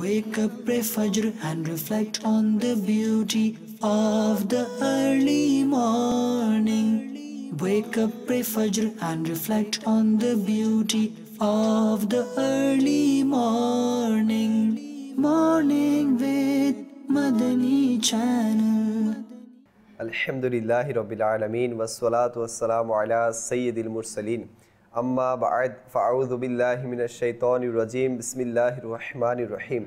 Wake up, pray Fajr and reflect on the beauty of the early morning. Wake up, pray Fajr and reflect on the beauty of the early morning. Morning with Madani Channel. Alhamdulillahi Rabbil Alameen wassalatu wassalamu ala Sayyidil Mursaleen. Amma ba'ad fa'udhu billahi minash shaitanir rajim. Bismillahir rahmanir rahim.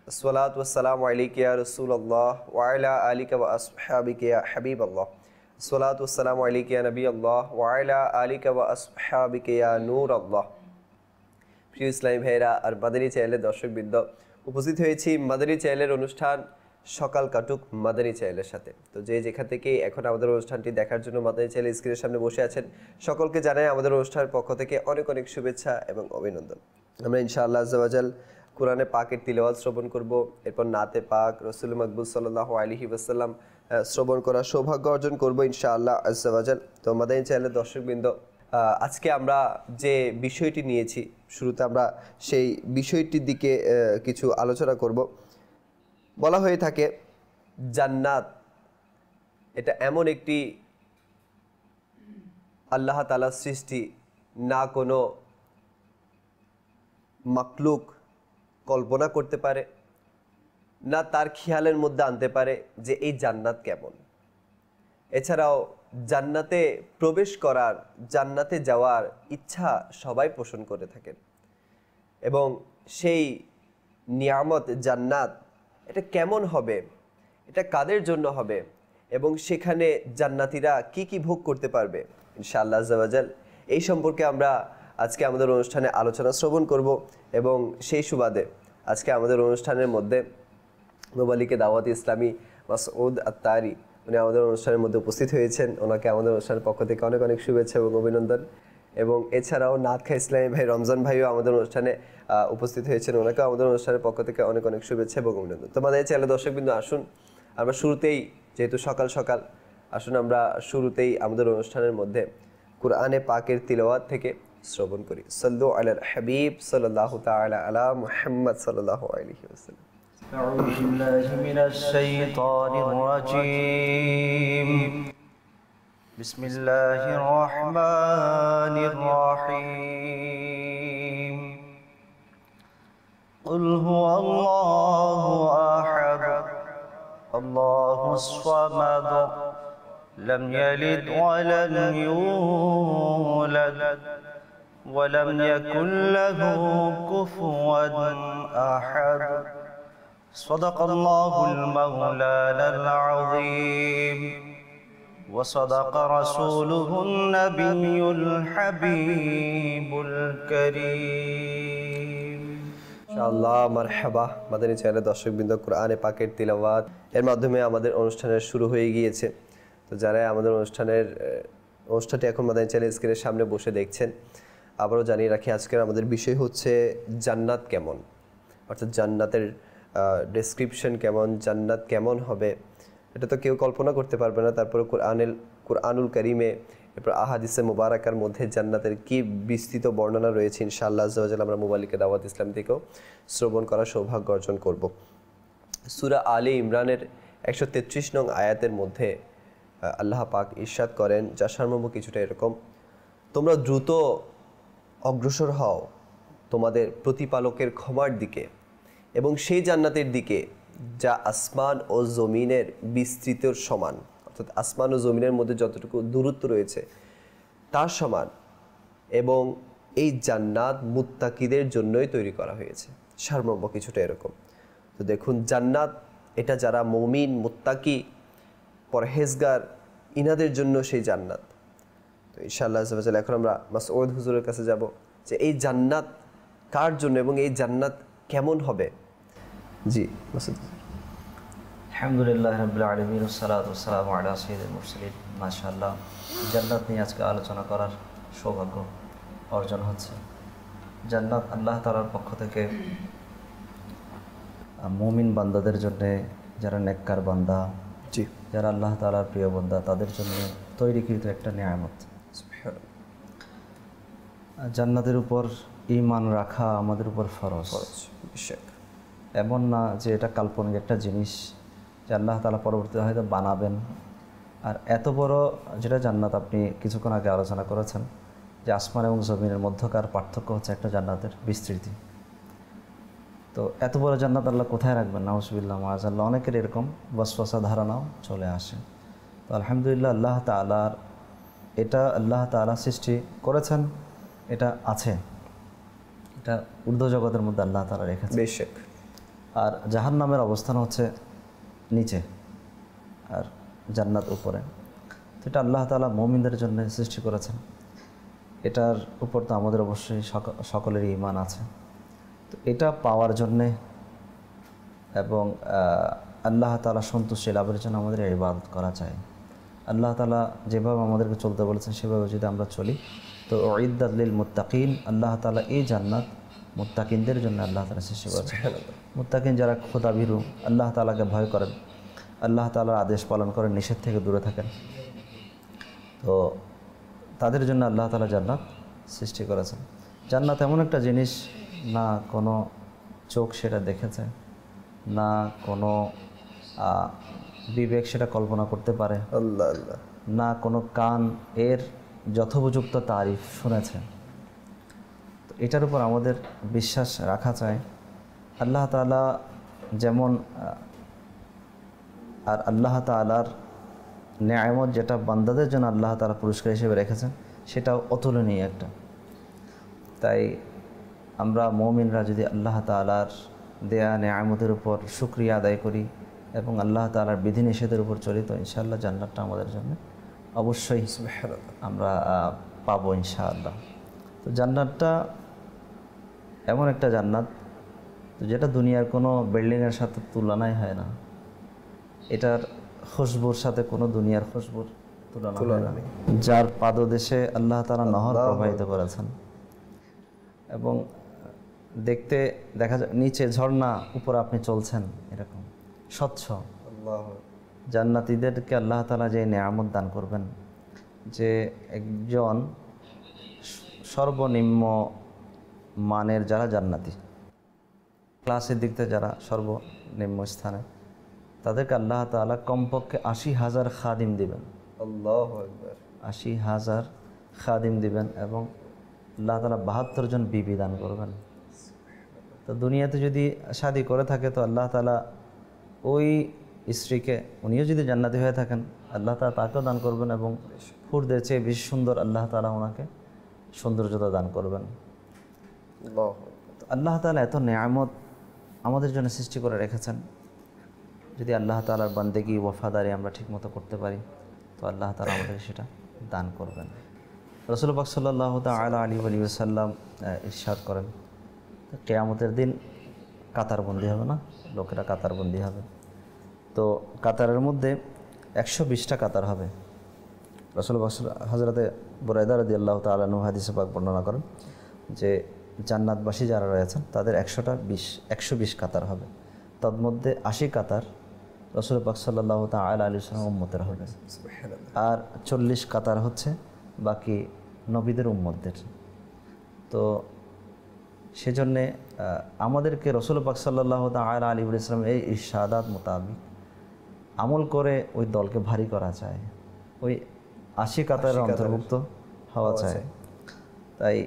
Assalatu wassalamu alayka ya Rasulullah wa ala alika wa ashabika ya Habiballah. Assalatu wassalamu alayka ya Nabiyallah wa ala alika wa ashabika ya Nurallah. প্রিয় ইসলামী ভাইরা আর মাদানী চ্যানেলের দর্শকবৃন্দ, উপস্থিত হয়েছি মাদানী চ্যানেলের অনুষ্ঠান সকাল কাটুক মাদানী চ্যানেলের সাথে। তো যে যেখান থেকে এখন আমাদের অনুষ্ঠানটি দেখার জন্য মাদানী চ্যানেল স্ক্রিনের সামনে বসে আছেন, সকলকে জানাই আমাদের অনুষ্ঠানের পক্ষ থেকে অনেক অনেক শুভেচ্ছা এবং অভিনন্দন। আমরা ইনশাআল্লাহ আজ্জা ওয়া জাল কোরআনে পাকের তিলাওয়াত শ্রবণ করব, এরপর নাতে পাক রাসূল মাকবুল সাল্লাল্লাহু আলাইহি ওয়াসাল্লাম শ্রবণ করার সৌভাগ্য অর্জন করব ইনশাআল্লাহ আজ্জা ওয়া জাল। তো মাদানী চ্যানেলের দর্শকবৃন্দ, আজকে আমরা যে বিষয়টি নিয়েছি, শুরুতে আমরা সেই বিষয়টির দিকে কিছু আলোচনা করব। বলা হয়ে থাকে জান্নাত এটা এমন একটি আল্লাহ তাআলার সৃষ্টি, না কোনো মাখলুক কল্পনা করতে পারে, না তার খেয়ালের মধ্যে আনতে পারে যে এই জান্নাত কেমন। এছাড়াও জান্নাতে প্রবেশ করার, জান্নাতে যাওয়ার ইচ্ছা সবাই পোষণ করে থাকেন, এবং সেই নিয়ামত জান্নাত এটা কেমন হবে, এটা কাদের জন্য হবে, এবং সেখানে জান্নাতীরা কি কি ভোগ করতে পারবে ইনশাআল্লাহ আজ্জা ওয়া জাল, এই সম্পর্কে আমরা আজকে আমাদের অনুষ্ঠানে আলোচনা শ্রবণ করব। এবং সেই সুবাদে আজকে আমাদের অনুষ্ঠানের মধ্যে মোবালিকে দাওয়াত ইসলামী মাসউদ আত্তারি উনি আমাদের অনুষ্ঠানের মধ্যে উপস্থিত হয়েছেন। ওনাকে আমাদের অনুষ্ঠানের পক্ষ থেকে অনেক অনেক শুভেচ্ছা এবং অভিনন্দন। এবং এছাড়াও নাতখা ইসলামী ভাই রমজান ভাইও আমাদের অনুষ্ঠানে উপস্থিত হয়েছেন, ওনাকেও আমাদের অনুষ্ঠানের পক্ষ থেকে অনেক অনেক শুভেচ্ছা এবং অভিনন্দন। তোমাদের চ্যানেল দর্শকবৃন্দ, আসুন আমরা শুরুতেই, যেহেতু সকাল সকাল, আসুন আমরা শুরুতেই আমাদের অনুষ্ঠানের মধ্যে কুরআনে পাকের তিলাওয়াত থেকে শ্রবণ করি। সাল্লু আলাল হাবিব সাল্লাল্লাহু তাআলা আলা মুহাম্মদ সাল্লাল্লাহু আলাইহি ওয়াসাল্লাম। أعوذ بالله من الشيطان الرجيم. بسم الله الرحمن الرحيم. قل هو الله أحد الله الصمد لم يلد ولم يولد ولم يكن له كفوا أحد. صدق الله المولانا العظيم وصدق رسوله النبي الحبيب الكريم. ইনশাআল্লাহ মারহাবা। মাদানী চ্যানেলের দর্শকবৃন্দ, কোরআনে পাকের তিলাওয়াত এর মাধ্যমে আমাদের অনুষ্ঠানের শুরু হয়ে গিয়েছে। তো যারা আমাদের অনুষ্ঠানটি এখন মাদানী চ্যানেল স্ক্রিনের সামনে বসে দেখছেন, আবারও জানিয়ে রাখি আজকের আমাদের বিষয় হচ্ছে জান্নাত কেমন, অর্থাৎ জান্নাতের ডেসক্রিপশন কেমন, জান্নাত কেমন হবে এটা তো কেউ কল্পনা করতে পারবে না। তারপরে কুরআনুল কারীমে, এরপর আহাদিসে মুবারাকার মধ্যে জান্নাতের কি বিস্তৃত বর্ণনা রয়েছে ইনশাআল্লাহ আজ্জা ওয়া জাল আমরা মোবালিকে দাওয়াত ইসলাম থেকেও শ্রবণ করার সৌভাগ্য অর্জন করব। সূরা আলে ইমরানের 133 নং আয়াতের মধ্যে আল্লাহ পাক ইরশাদ করেন, যার সারমর্ম কিছুটা এরকম: তোমরা দ্রুত অগ্রসর হও তোমাদের প্রতিপালকের ক্ষমার দিকে এবং সেই জান্নাতের দিকে যা আসমান ও জমিনের বিস্তৃতির সমান, অর্থাৎ আসমান ও জমিনের মধ্যে যতটুকু দূরত্ব রয়েছে তার সমান, এবং এই জান্নাত মুত্তাকিদের জন্যই তৈরি করা হয়েছে। সারমর্ম কিছুটা এরকম। তো দেখুন, জান্নাত এটা যারা মুমিন, মুত্তাকি, পরহেজগার, ইনাদের জন্য সেই জান্নাত। তো ইনশাআল্লাহ আজ্জা ওয়া জাল এখন আমরা মাসউদ হুজুরের কাছে যাব যে এই জান্নাত কার জন্য এবং এই জান্নাত কেমন হবে। জি মাসউদ। আলহামদুলিল্লাহ রাব্বিল আলামিন ওয়াসসালাতু ওয়াসসালামু আলা সাইয়্যিদিল মুরসালিন। মাশাআল্লাহ, জান্নাত নিয়ে আজকে আলোচনা করার সৌভাগ্য অর্জন হচ্ছে। জান্নাত আল্লাহ তাআলার পক্ষ থেকে মুমিন বান্দাদের জন্য, যারা নেককার বান্দা, জি, যারা আল্লাহ তাআলার প্রিয় বান্দা, তাদের জন্য তৈরিকৃত একটা নিয়ামত। জান্নাতের উপর ঈমান রাখা আমাদের উপর ফরজ। এমন না যে এটা কাল্পনিক একটা জিনিস যে আল্লাহ তাআলা পরবর্তীতে হয়তো বানাবেন। আর এত বড় যেটা জান্নাত, আপনি কিছুক্ষণ আগে আলোচনা করেছেন যে আসমান এবং জমিনের মধ্যকার পার্থক্য হচ্ছে একটা জান্নাতের বিস্তৃতি। তো এত বড় জান্নাত আল্লাহ কোথায় রাখবেন? নাউজুবিল্লাহ মাআযাল্লাহ। অনেকের এরকম ওয়াসওয়াসা ধারণাও চলে আসে। তো আলহামদুলিল্লাহ আল্লাহ তাআলার এটা আল্লাহ তাআলা সৃষ্টি করেছেন, এটা আছে, এটা ঊর্ধ্ব জগতের মধ্যে আল্লাহ তাআলা রেখেছেন। বেশক। আর জাহান্নামের অবস্থান হচ্ছে নিচে আর জান্নাত উপরে। তো এটা আল্লাহ তাআলা মুমিনদের জন্য সৃষ্টি করেছেন। এটার উপর তো আমাদের অবশ্যই সকলেরই ঈমান আছে। তো এটা পাওয়ার জন্যে এবং আল্লাহ তাআলা সন্তুষ্টি লাভের জন্য আমাদের ইবাদত করা চাই। আল্লাহ তাআলা যেভাবে আমাদেরকে চলতে বলেছেন সেভাবে যদি আমরা চলি তো উইদ্দাত লিল মুত্তাকিন, আল্লাহ তাআলা এই জান্নাত মুত্তাকিনদের জন্য আল্লাহ তাআলা সৃষ্টি করেছেন। মুত্তাকিন যারা খোদাভীরু, আল্লাহ তাআলাকে ভয় করেন, আল্লাহ তাআলার আদেশ পালন করেন, নিষেধ থেকে দূরে থাকেন, তো তাদের জন্য আল্লাহ তাআলা জান্নাত সৃষ্টি করেছেন। জান্নাত এমন একটা জিনিস, না কোনো চোখ সেটা দেখেছে, না কোনো বিবেক সেটা কল্পনা করতে পারে, আল্লাহ আল্লাহ, না কোনো কান এর যথোপযুক্ত তারিফ শুনেছে। তো এটার উপর আমাদের বিশ্বাস রাখা চাই। আল্লাহ তাআলা যেমন আর আল্লাহ তাআলার নেয়ামত যেটা বান্দাদের জন্য আল্লাহ তাআলা পুরস্কার হিসেবে রেখেছেন সেটাও অতুলনীয় একটা। তাই আমরা মুমিনরা যদি আল্লাহ তাআলার দেয়া নেয়ামতের উপর শুকরিয়া আদায় করি এবং আল্লাহ তাআলার বিধিনিষেধের উপর চলি তো ইনশাআল্লাহ জান্নাতটা আমাদের জন্য অবশ্যই আমরা পাবো ইনশাআল্লাহ। তো জান্নাতটা এমন একটা জান্নাত যেটা দুনিয়ার কোনো বিল্ডিংয়ের সাথে তুলনাই হয় না। এটার খুশবুর সাথে কোনো দুনিয়ার খুশবুর তুলনা নেই। যার পাদদেশে আল্লাহ তাআলা নহর প্রবাহিত করেছেন এবং দেখতে দেখা যায় নিচে ঝর্ণা, উপরে আপনি চলছেন, এরকম স্বচ্ছ। জান্নাতীদেরকে আল্লাহ তাআলা যে নেয়ামত দান করবেন, যে একজন সর্বনিম্ন মানের যারা জান্নাতি, ক্লাসের দিক থেকে যারা সর্বনিম্ন স্থানে, তাদেরকে আল্লাহ তাআলা কমপক্ষে ৮০,০০০ খাদিম দিবেন। আল্লাহু আকবার। ৮০,০০০ খাদিম দিবেন এবং আল্লাহ তাআলা ৭২ জন বিবি দান করবেন। তো দুনিয়াতে যদি শাদী করে থাকে তো আল্লাহ তাআলা ওই স্ত্রীকে, উনিও যদি জান্নাতি হয়ে থাকেন, আল্লাহ তাআলা তাকেও দান করবেন এবং হুরদের চেয়ে বেশি সুন্দর আল্লাহ তাআলা ওনাকে সৌন্দর্যতা দান করবেন। আল্লাহ তাআলা এত নেয়ামত আমাদের জন্য সৃষ্টি করে রেখেছেন। যদি আল্লাহ তাআলার বান্দেগি ওয়াফাদারি আমরা ঠিকমতো করতে পারি তো আল্লাহ তাআলা আমাদের সেটা দান করবেন। রাসূল পাক সাল্লাল্লাহু তাআলা আলাইহি ওয়া সাল্লাম ইরশাদ করেন, কিয়ামতের দিন কাতারবন্দি হবে না, লোকেরা কাতারবন্দি হবে। তো কাতারের মধ্যে ১২০টা কাতার হবে। রাসূল পাক হযরতে বুরায়দা রাদিয়াল্লাহু তাআলা আনহু হাদিসে পাক বর্ণনা করেন যে জান্নাতবাসী যারা রয়েছেন তাদের ১২০ কাতার হবে। তন্মধ্যে ৮০ কাতার রাসূল পাক সাল্লাল্লাহু তাআলা আলাইহি ওয়াসাল্লাম উম্মতের হবে, আর ৪০ কাতার হচ্ছে বাকি নবীদের উম্মতদের। তো সেজন্যে আমাদেরকে রাসূল পাক সাল্লাল্লাহু তাআলা আলাইহি ওয়াসাল্লাম এই ইরশাদাত মোতাবিক আমল করে ওই দলকে ভারী করা চায়, ওই ৮০ কাতারের অন্তর্ভুক্ত হওয়া চায়। তাই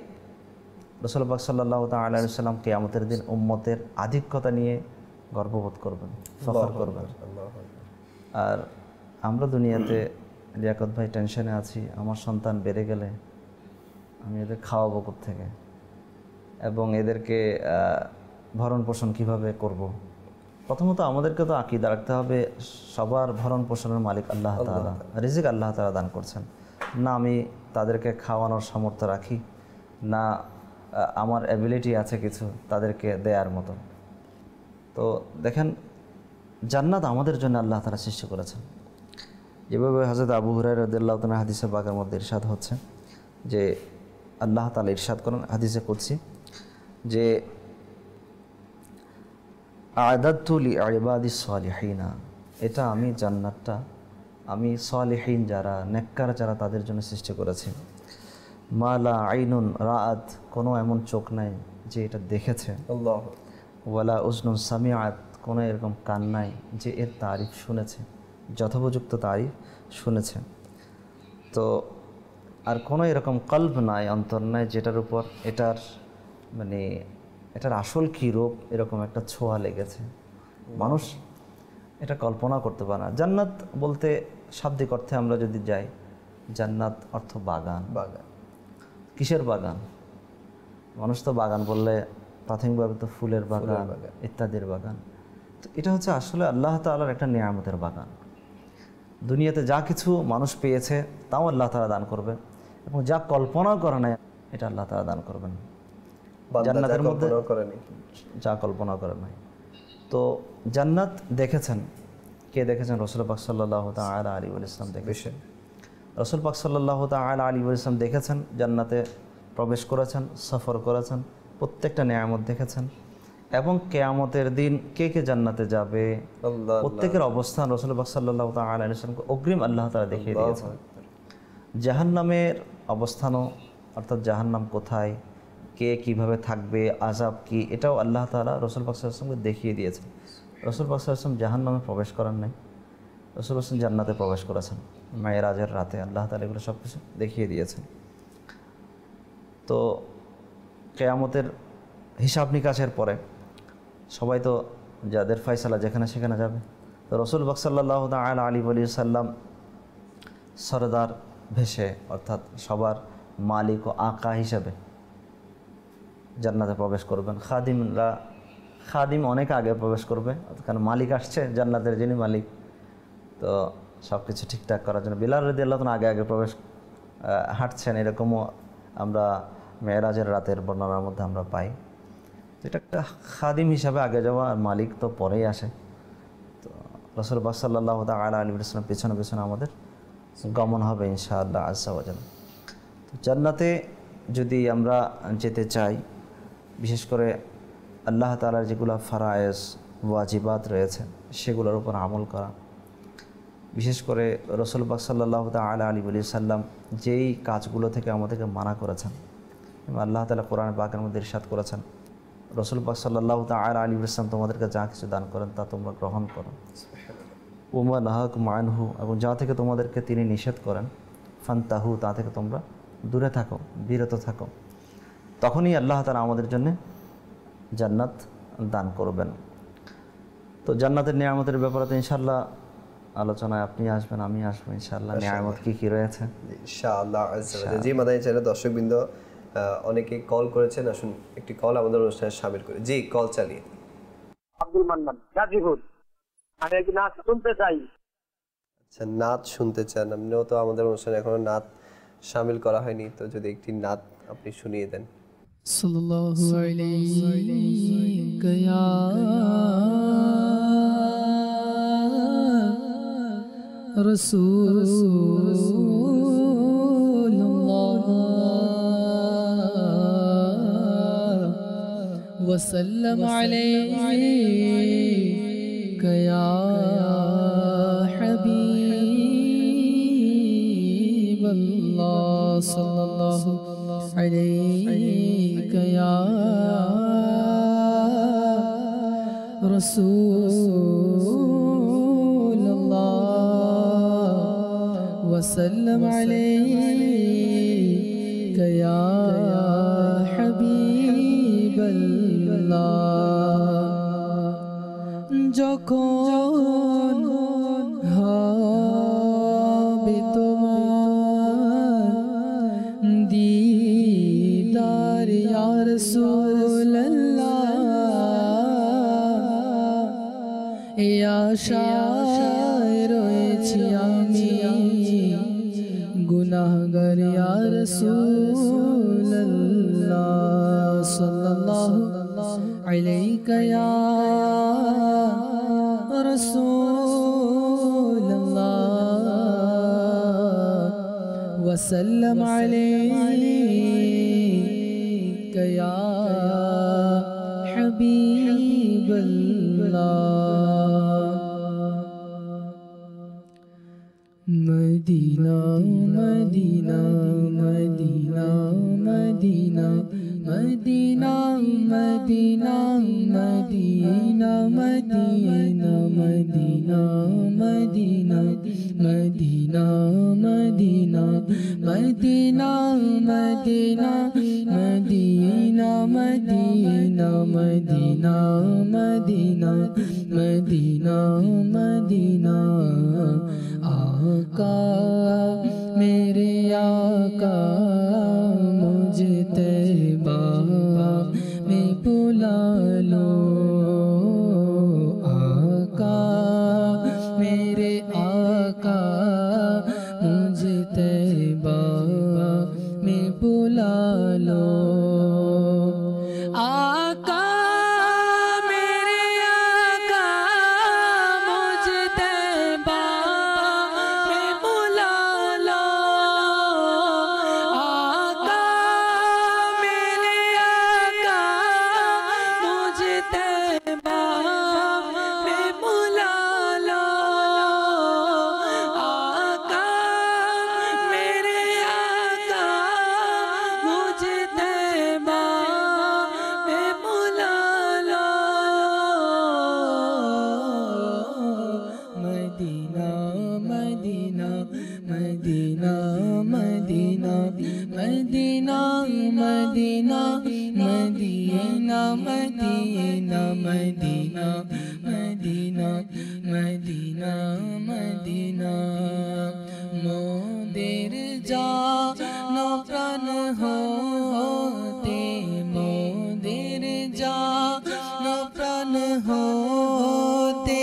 রাসূল পাক সাল্লাল্লাহু তাআলা আলাইহি ওয়াসাল্লাম কিয়ামতের দিন উম্মতের আধিক্যতা নিয়ে গর্ববোধ করবেন, ফখর করবেন। আর আমরা দুনিয়াতে লিয়াকত ভাই টেনশনে আছি, আমার সন্তান বেড়ে গেলে আমি এদের খাওয়াবো কোত্থেকে এবং এদেরকে ভরণ পোষণ কীভাবে করব। প্রথমত আমাদেরকে তো আকীদা রাখতে হবে সবার ভরণ পোষণের মালিক আল্লাহ তাআলা, রিজিক আল্লাহ তাআলা দান করছেন। না আমি তাদেরকে খাওয়ানোর সামর্থ্য রাখি, না আমার অ্যাবিলিটি আছে কিছু তাদেরকে দেয়ার মতো। তো দেখেন জান্নাত আমাদের জন্য আল্লাহ তাআলা সৃষ্টি করেছেন। যেভাবে হযরত আবু হুরায়রা রাদিয়াল্লাহু তাআলা হাদিসে পাকের মধ্যে ইরশাদ হচ্ছে যে আল্লাহ তাআলা ইরশাদ করেন হাদিসে কুদসি যে আ'দাদতু লিইবাদিস সালিহিনা, এটা আমি জান্নাতটা আমি সালিহিন যারা নেককার যারা তাদের জন্য সৃষ্টি করেছি। মা লা আইনুন রাআত, কোনো এমন চোখ নাই যে এটা দেখেছে। আল্লাহ। ওয়ালা উজনুন সামিআত, কোনো এরকম কান নাই যে এর তারিফ শুনেছে, যথোপযুক্ত তারিফ শুনেছে। তো আর কোনো এরকম কল্ব নাই, অন্তর নাই, যেটার উপর এটার মানে এটার আসল কী রূপ এরকম একটা ছোঁয়া লেগেছে। মানুষ এটা কল্পনা করতে পারে না। জান্নাত বলতে শাব্দিক অর্থে আমরা যদি যাই, জান্নাত অর্থ বাগান। বাগান, কিসের বাগান? মানুষ তো বাগান বললে প্রাথমিকভাবে তো ফুলের বাগান ইত্যাদির বাগান। তো এটা হচ্ছে আসলে আল্লাহ তাআলার একটা নিয়ামতের বাগান। দুনিয়াতে যা কিছু মানুষ পেয়েছে তাও আল্লাহ তাআলা দান করবে, এবং যা কল্পনা করে না এটা আল্লাহ তাআলা দান করবেন। জান্নাতের মধ্যে যা কল্পনা করে নাই। তো জান্নাত দেখেছেন কে? দেখেছেন রাসূল পাক সাল্লাল্লাহু তাআলা আলাইহি ওয়াসাল্লাম দেখেছেন। রাসূল পাক সাল্লাল্লাহু তাআলা আলাইহি ওয়াসাল্লাম দেখেছেন, জান্নাতে প্রবেশ করেছেন, সফর করেছেন, প্রত্যেকটা নিয়ামত দেখেছেন, এবং কিয়ামতের দিন কে কে জান্নাতে যাবে প্রত্যেকের অবস্থান রাসূল পাক সাল্লাল্লাহু তাআলা আলাইহি ওয়াসাল্লামকে অগ্রিম আল্লাহ তাআলা দেখিয়ে দিয়েছেন। জাহান্নামের অবস্থানও, অর্থাৎ জাহান্নাম কোথায়, কে কিভাবে থাকবে, আযাব কি, এটাও আল্লাহ তাআলা রাসূল পাক সাল্লাল্লাহু আলাইহি ওয়াসাল্লামকে দেখিয়ে দিয়েছেন। রাসূল পাক সাল্লাল্লাহু আলাইহি ওয়াসাল্লাম জাহান্নামে প্রবেশ করেন নাই, রাসূল পাক জান্নাতে প্রবেশ করেছেন মেরাজের রাতে। আল্লাহ তাআলা এগুলো সব কিছু দেখিয়ে দিয়েছেন। তো কিয়ামতের হিসাব নিকাশের পরে সবাই তো যাদের ফয়সালা যেখানে সেখানে যাবে। তো রাসূল পাক সাল্লাল্লাহু তাআলা আলাইহি ওয়াসাল্লাম সরদার ভেসে, অর্থাৎ সবার মালিক ও আকা হিসাবে জান্নাতে প্রবেশ করবেন। খাদিম অনেক আগে প্রবেশ করবে, কারণ মালিক আসছে, জান্নাতের যিনি মালিক। তো সব কিছু ঠিকঠাক করার জন্য বিলাল রাদিয়াল্লাহু আনহু আগে আগে প্রবেশ হাঁটছেন, এরকমও আমরা মেরাজের রাতের বর্ণনার মধ্যে আমরা পাই। এটা একটা খাদিম হিসাবে আগে যাওয়া, আর মালিক তো পরেই আসে। তো রাসূল পাক সাল্লাল্লাহু তাআলা আলাইহি ওয়াসাল্লাম পেছনে পেছনে আমাদের গমন হবে ইনশাআল্লাহ আযজা ওয়া জাল। তো জান্নাতে যদি আমরা যেতে চাই, বিশেষ করে আল্লাহ তাআলার যেগুলো ফারায়েজ ওয়াজিবাত রয়েছে সেগুলোর উপর আমল করা, বিশেষ করে রাসূল পাক সাল্লাল্লাহু তাআলা আলাইহি ওয়াসাল্লাম যেই কাজগুলো থেকে আমাদেরকে মানা করেছেন, আল্লাহ তাআলা কোরআন পাকের মধ্যে ইরশাদ করেছেন, রাসূল পাক সাল্লাল্লাহু তাআলা আলাইহি ওয়াসাল্লাম তোমাদেরকে যা কিছু দান করেন তা তোমরা গ্রহণ করো। ওমা নাহাকুম আনহু, এবং যা থেকে তোমাদেরকে তিনি নিষেধ করেন, ফান্তাহু, তা থেকে তোমরা দূরে থাকো, বিরত থাকো। তখনই আল্লাহ তাআলা আমাদের জন্য জান্নাত দান করবেন। তো জান্নাতের নিয়ামতের ব্যাপারে তো ইনশাআল্লাহ আলোচনায় আপনি আসবেন, আমি আসবো ইনশাআল্লাহ। নিয়ামত কি কি রয়েছে ইনশাআল্লাহ আযজা ওয়া জাল। জি মাদানী চ্যানেলের দর্শকবৃন্দ, অনেকেই কল করেছেন, আসুন একটি কল আমাদের অনুষ্ঠানে শামিল করি। জি, কল চালিয়ে। আব্দুল মান্নান, গাজীপুর। আমি একটু নাচ শুনতে চাই। আচ্ছা, নাচ শুনতে চান? আপনিও তো আমাদের অনুষ্ঠানে এখনো নাচ শামিল করা হয়নি, তো যদি একটি নাচ আপনি শুনিয়ে দেন। সাল্লাল্লাহু আলাইকা ইয়া রাসূলুল্লাহ ওয়া সাল্লাম আলাইকা ইয়া হাবিবাল্লাহ সাল্লাল্লাহু আলাইকা ইয়া রাসূলুল্লাহ ওয়া সাল্লাম আলাইকা ইয়া হাবিবাল্লাহ। যখন হবে তোমার দিদার ইয়া রাসূলুল্লাহ, এই আশায় রয়েছি আমি গুনাহগার ইয়া রাসূলুল্লাহ সাল্লাল্লাহু আলাইকা ইয়া রাসূলুল্লাহ ওয়া সাল্লাম আলাইকা ইয়া হাবিবাল্লাহ। Medina Medina Medina Medina Medina Medina Medina Medina Medina Medina Medina Medina Medina Medina Medina Medina Medina Medina Medina आका मेरे आका मुझे तैबा में बुला लो आका मेरे आका मुझे तैबा में बुला लो आका मेरे आका मुझे तैबा में बुला लो आका मेरे आका मुझे तैबा में बुला लो आका मेरे आका मुझे तैबा में बुला लो Medina Medina Medina Medina Medina Medina Medina Medina Medina Medina Medina Medina मोदेर जानो प्राण होते मोदेर जानो प्राण होते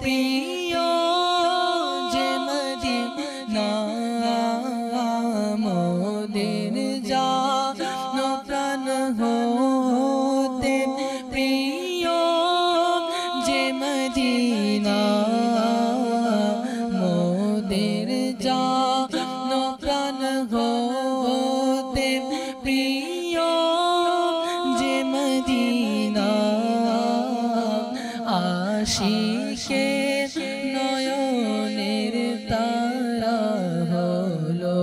प्रिय जे मदीना मोदेर जानो प्राण होते प्रिय जे मदीना मोदेर जानो प्राण होते प्रिय जे मदीना आशिके नयনের তারা হলো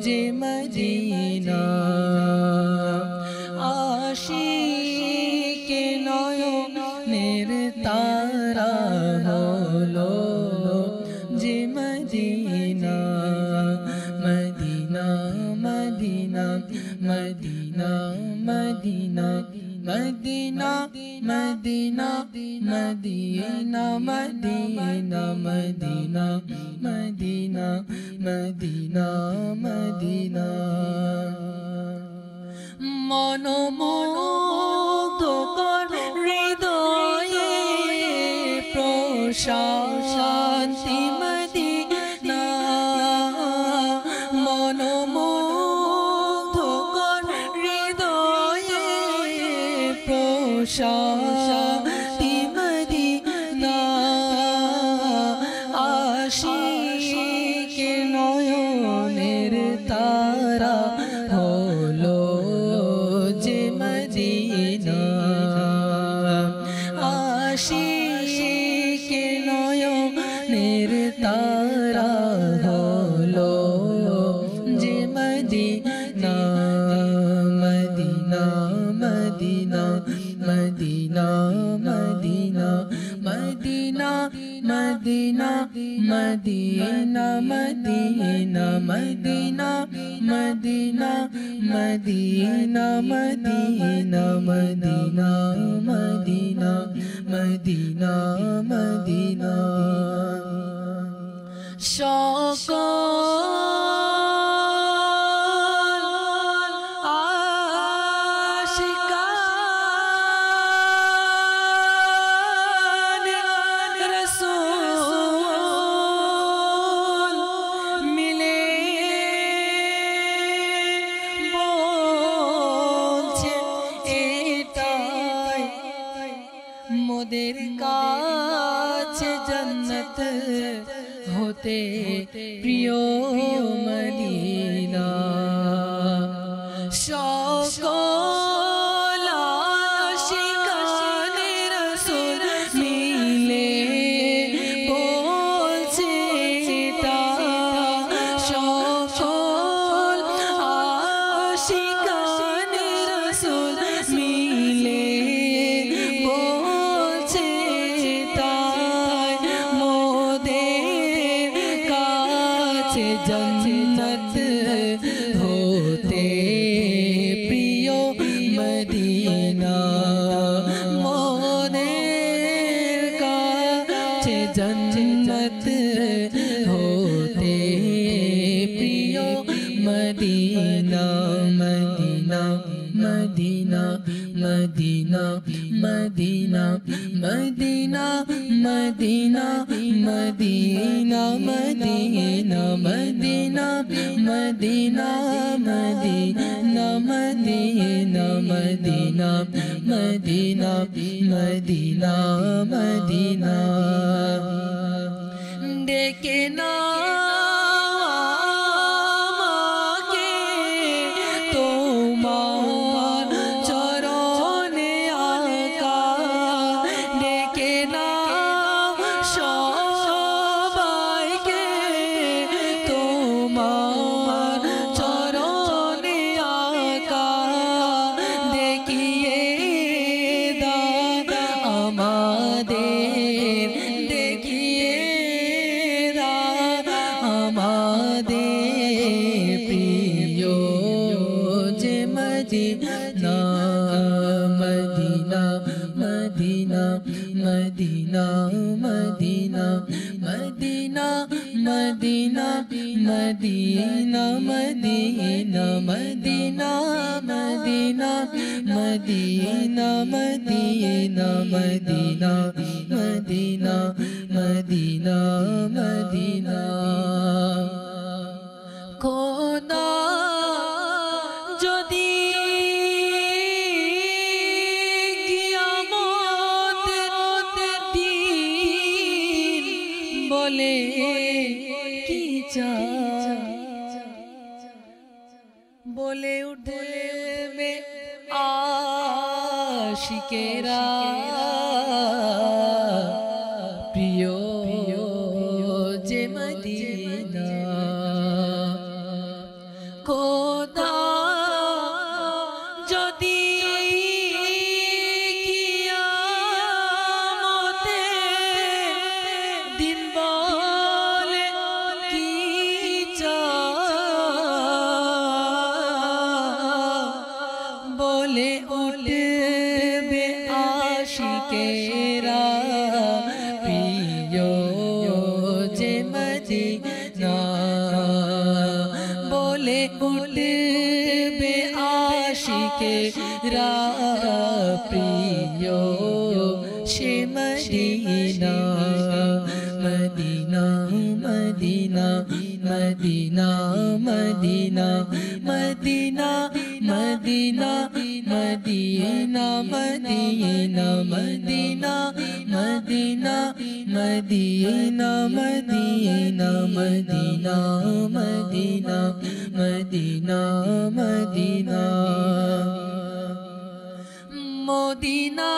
যে মদিনা আশিকে নয়নের তারা হলো যে মদিনা Medina Medina Medina Medina Medina Medina Medina Medina Medina Medina Medina মদিনা মনোমুগ্ধকর হৃদয়ে প্রশান্তি মদিনা মনোমুগ্ধকর হৃদয়ে প্রশান্তি মদিনা আশিকে নয়নের তারা হলো যে মদিনা আশিকে নয়নের তারা হলো যে মদিনা Medina Medina Medina Medina Medina Medina Medina Medina Medina Medina Medina Medina Medina Medina Medina মদিনা মোদের কাছে জন্নত হতে প্রিয় মদিনা সকল আশিকানে রাসূল মিলে বলছে এটা সকল আশিকানে রাসূল মিলে जन्नत होते प्रियो मदीना Medina Medina Medina Medina Medina Medina Medina Medina Medina Medina Medina Medina Medina Medina Medina मदीना देखे ना मदीना Medina Medina Medina Medina Medina Medina Medina Medina Medina Medina Medina Medina मदीना खोदा बोले की बोले उठे में आशिकेरा प्रियो जे मदीना खोदा जदि बोले उठबे आशिकेरा प्रियो जे मदीना बोले उठबे आशिकेरा प्रियो से Medina Medina Medina Medina Medina Medina Medina Medina Medina Medina Medina Medina Medina Medina Medina Medina Medina Medina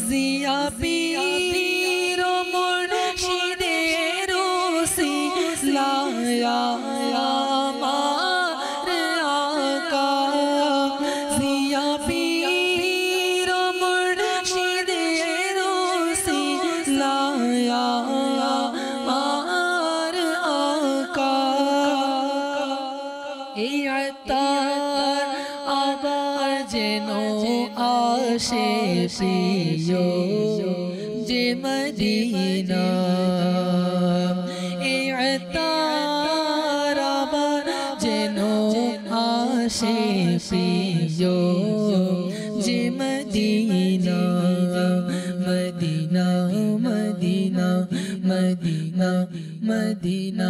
जिया पीर मुर्शिदेर लाया मार आका जिया पीर मुर्शिदेर लाया मार आका आबार जेनो आशे प्रियो जे मदीना आबार जेनो आशे प्रियो जे Medina Medina Medina Medina Medina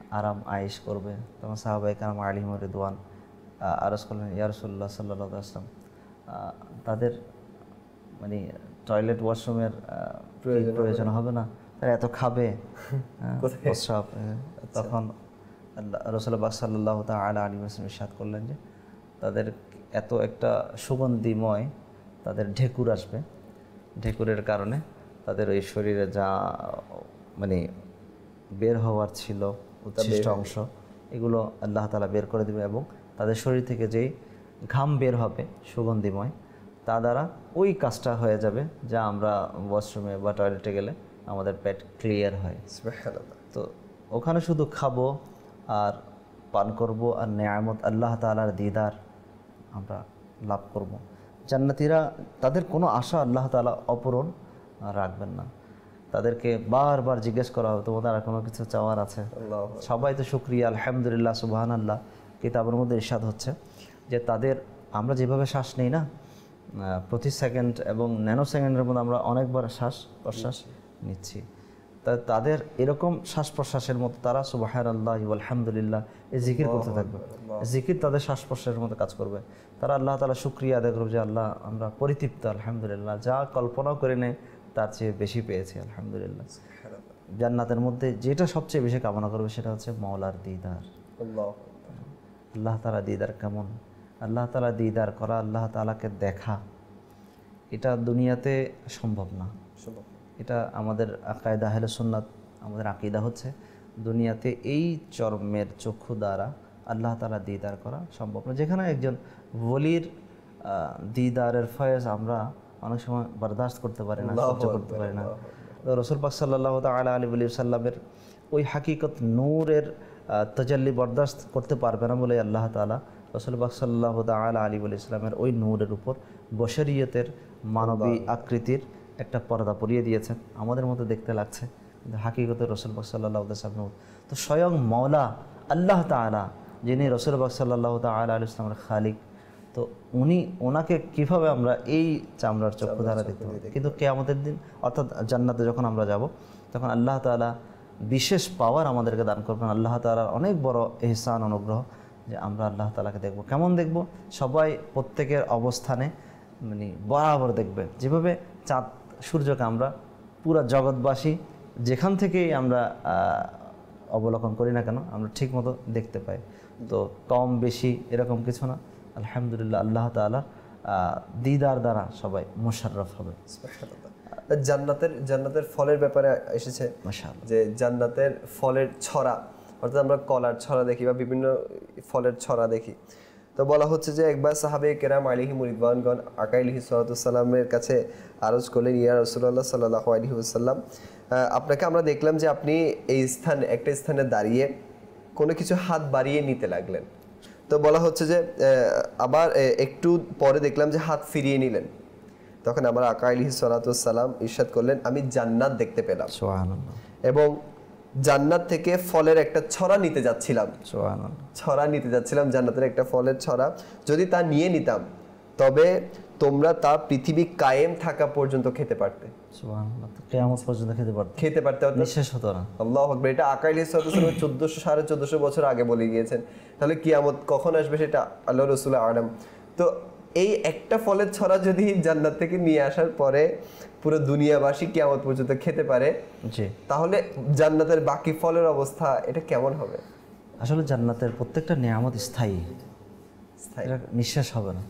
আরাম আয়েশ করবে। তখন সাহাবায়ে কেরাম আলাইহিম রিদওয়ান আরজ করলেন, ইয়া রাসূলুল্লাহ সাল্লাল্লাহু আলাইহি ওয়াসাল্লাম, তাদের মানে টয়লেট ওয়াশরুমের প্রয়োজন হবে না, তারা এত খাবে প্রস্রাব। তখন রাসূলুল্লাহ সাল্লাল্লাহু তাআলা আলাইহি ওয়াসাল্লাম ইরশাদ করলেন যে তাদের এত একটা সুগন্ধিময় তাদের ঢেকুর আসবে, ঢেকুরের কারণে তাদের ওই শরীরে যা মানে বের হওয়ার ছিল উচ্ছিষ্ট অংশ, এগুলো আল্লাহ তাআলা বের করে দেবে এবং তাদের শরীর থেকে যেই ঘাম বের হবে সুগন্ধিময়, তা দ্বারা ওই কাজটা হয়ে যাবে যা আমরা ওয়াশরুমে বা টয়লেটে গেলে আমাদের পেট ক্লিয়ার হয়। তো ওখানে শুধু খাবো আর পান করব আর নেয়ামত আল্লাহ তাআলার দিদার আমরা লাভ করব। জান্নাতীরা তাদের কোনো আশা আল্লাহ তাআলা অপূরণ রাখবেন না। তাদেরকে বারবার জিজ্ঞেস করা হবে, তোমাদের আর কোনো কিছু চাওয়ার আছে? সবাই তো শুকরিয়া আলহামদুলিল্লাহ সুবহানাল্লাহ। কিতাবের মধ্যে ইরশাদ হচ্ছে যে তাদের আমরা যেভাবে শ্বাস নেই না, প্রতি সেকেন্ড এবং ন্যানো সেকেন্ডের মধ্যে আমরা অনেকবার শ্বাস প্রশ্বাস নিচ্ছি, তাদের এরকম শ্বাস প্রশ্বাসের মতো তারা সুবহানাল্লাহি আলহামদুলিল্লাহ এই জিকির করতে থাকবে। জিকির তাদের শ্বাস প্রশ্বাসের মতো কাজ করবে। তারা আল্লাহ তাআলা শুকরিয়া আদায় করবে যে আল্লাহ আমরা পরিতৃপ্ত, আলহামদুলিল্লাহ, যা কল্পনাও করে নেই তার চেয়ে বেশি পেয়েছি, আলহামদুলিল্লাহ। জান্নাতের মধ্যে যেটা সবচেয়ে বেশি কামনা করবে সেটা হচ্ছে মাওলার দিদার। আল্লাহ তাআলা দিদার কেমন? আল্লাহ তাআলা দিদার করা, আল্লাহ তাআলাকে দেখা, এটা দুনিয়াতে সম্ভব না। এটা আমাদের আকায়েদা আহলে সুন্নাত, আমাদের আকীদা হচ্ছে দুনিয়াতে এই চরমের চক্ষু দ্বারা আল্লাহ তাআলা দিদার করা সম্ভব না। যেখানে একজন ওলির দিদারের ফয়েজ আমরা অনেক সময় বরদাস্ত করতে পারি না, সহ্য করতে পারি না। রাসূল পাক সাল্লাল্লাহু তাআলা আলাইহি ওয়া সাল্লামের ওই হাকিকত নূরের তাজাল্লি বরদাস্ত করতে পারবে না বলে আল্লাহ তাআলা রাসূল পাক সাল্লাল্লাহু তাআলা আলাইহি ওয়া সাল্লামের ওই নূরের উপর বশরিয়তের মানবী আকৃতির একটা পর্দা পরিয়ে দিয়েছেন। আমাদের মতো দেখতে লাগছে, কিন্তু হাকিকতে রাসূল পাক সাল্লাল্লাহু আলাইহি ওয়াসাল্লাম তো স্বয়ং মাওলা আল্লাহ তাআলা, যিনি রাসূল পাক সাল্লাল্লাহু তাআলা আলাইহি ওয়াসাল্লামের খালিক, তো ওনাকে কিভাবে আমরা এই চামড়ার চক্ষু দ্বারা দেখতে পাবো? কিন্তু কিয়ামতের দিন অর্থাৎ জান্নাতে যখন আমরা যাব, তখন আল্লাহ তাআলা বিশেষ পাওয়ার আমাদেরকে দান করবেন। আল্লাহ তাআলার অনেক বড় ইহসান, অনুগ্রহ যে আমরা আল্লাহ তাআলাকে দেখব। কেমন দেখব? সবাই প্রত্যেকের অবস্থানে মানে বরাবর দেখবে। যেভাবে চাঁদ সূর্যকে আমরা পুরা জগৎবাসী যেখান থেকেই আমরা অবলোকন করি না কেন আমরা ঠিক মতো দেখতে পাই। তো কম বেশি এরকম কিছু না, আলহামদুলিল্লাহ আল্লাহ তাআলা দিদার দ্বারা সবাই মুশাররফ হবে। জান্নাতের ফলের ব্যাপারে এসেছে মাশাআল্লাহ, যে জান্নাতের ফলের ছড়া, অর্থাৎ আমরা কলার ছড়া দেখি বা বিভিন্ন ফলের ছড়া দেখি। তো বলা হচ্ছে যে একবার সাহাবে কেরাম আলাইহিম রিদওয়ানগণ আকা আলাইহিস সালাতু ওয়াসসালামের কাছে আরজ করলেন, ইয়া রাসূলুল্লাহ সাল্লাল্লাহু আলাইহি ওয়াসাল্লাম, আপনাকে আমরা দেখলাম যে আপনি এই একটা স্থানে দাঁড়িয়ে কোনো কিছু হাত বাড়িয়ে নিতে লাগলেন। তো বলা হচ্ছে যে আবার একটু পরে দেখলাম যে হাত ফিরিয়ে নিলেন। তখন আমার আকা আলাইহিস সালাতু ওয়াসসালাম ইরশাদ করলেন, আমি জান্নাত দেখতে পেলাম সুবহানাল্লাহ, এবং জান্নাত থেকে ফলের একটা ছড়া নিতে যাচ্ছিলাম। সুবহানাল্লাহ, ছড়া নিতে যাচ্ছিলাম, জান্নাতের একটা ফলের ছড়া। যদি তা নিয়ে নিতাম তবে তোমরা তা পৃথিবী কায়েম থাকা পর্যন্ত খেতে পারতে। সুবহানাল্লাহ, কিয়ামত পর্যন্ত খেতে পারতে, নিঃশেষ হতো না। আল্লাহু আকবার। এটা আকা আলাইহিস সালাতু ওয়াসসালাম 1400-1450 বছর আগে বলে গিয়েছেন। তাহলে কিয়ামত কখন আসবে সেটা আল্লাহ রাসূল আলাম। তো এই একটা ফলের ছড়া যদি জান্নাত থেকে নিয়ে আসার পরে পুরো দুনিয়াবাসী কিয়ামত পর্যন্ত খেতে পারে, জি, তাহলে জান্নাতের বাকি ফলের অবস্থা এটা কেমন হবে? আসলে জান্নাতের প্রত্যেকটা নিয়ামত স্থায়ী, এটা নিঃশেষ হবে না।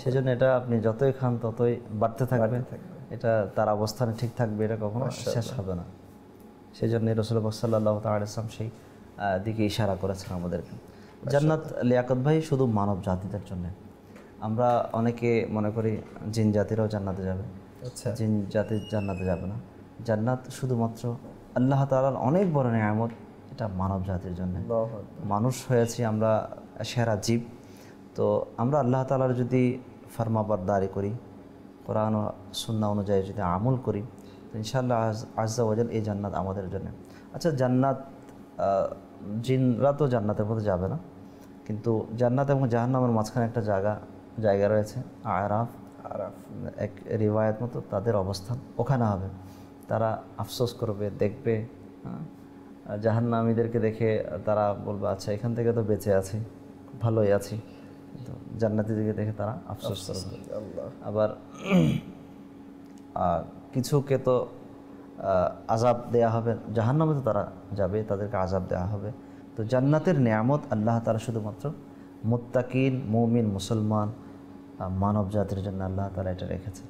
সেজন্য এটা আপনি যতই খান ততই বাড়তে থাকবে, এটা তার অবস্থানে ঠিক থাকবে, এটা কখনো শেষ হবে না। সেজন্য রাসূলুল্লাহ সাল্লাল্লাহু তাআলা আলাইহি ওয়াসাল্লাম সেই দিকে ইশারা করেছেন আমাদেরকে। জান্নাত লিয়াকত ভাই শুধু মানব জাতিদের জন্য। আমরা অনেকে মনে করি জিন জাতিরাও জান্নাতে যাবে, জিন জাতি জান্নাতে যাবে না। জান্নাত শুধুমাত্র আল্লাহ তাআলার অনেক বড় নিয়ামত, এটা মানব জাতির জন্য। মানুষ হয়েছি আমরা সেরা জীব, তো আমরা আল্লাহ তাআলার যদি ফরমাবরদারি করি, কোরআন ও সুন্নাহ অনুযায়ী যদি আমল করি, তো ইনশাআল্লাহ আজ্জা ওয়াজাল এই জান্নাত আমাদের জন্য। আচ্ছা, জান্নাত জিনরা তো জান্নাতের মধ্যে যাবে না, কিন্তু জান্নাত এবং জাহান্নামের মাঝখানে একটা জায়গা রয়েছে, আরাফ, এক রিওয়ায়াত মতো তাদের অবস্থান ওখানে হবে। তারা আফসোস করবে, দেখবে জাহান্নামীদেরকে দেখে তারা বলবে আচ্ছা এখান থেকে তো বেঁচে আছি, ভালোই আছি, কিন্তু জান্নাতীদেরকে দেখে তারা আফসোস করবে। আবার কিছুকে তো আযাব দেয়া হবে, জাহান্নামে তো তারা যাবে, তাদেরকে আযাব দেওয়া হবে। তো জান্নাতের নিয়ামত আল্লাহ তাআলা শুধুমাত্র মুত্তাকিন, মুমিন, মুসলমান, মানব জাতির জন্য আল্লাহ তাআলা এটা রেখেছেন।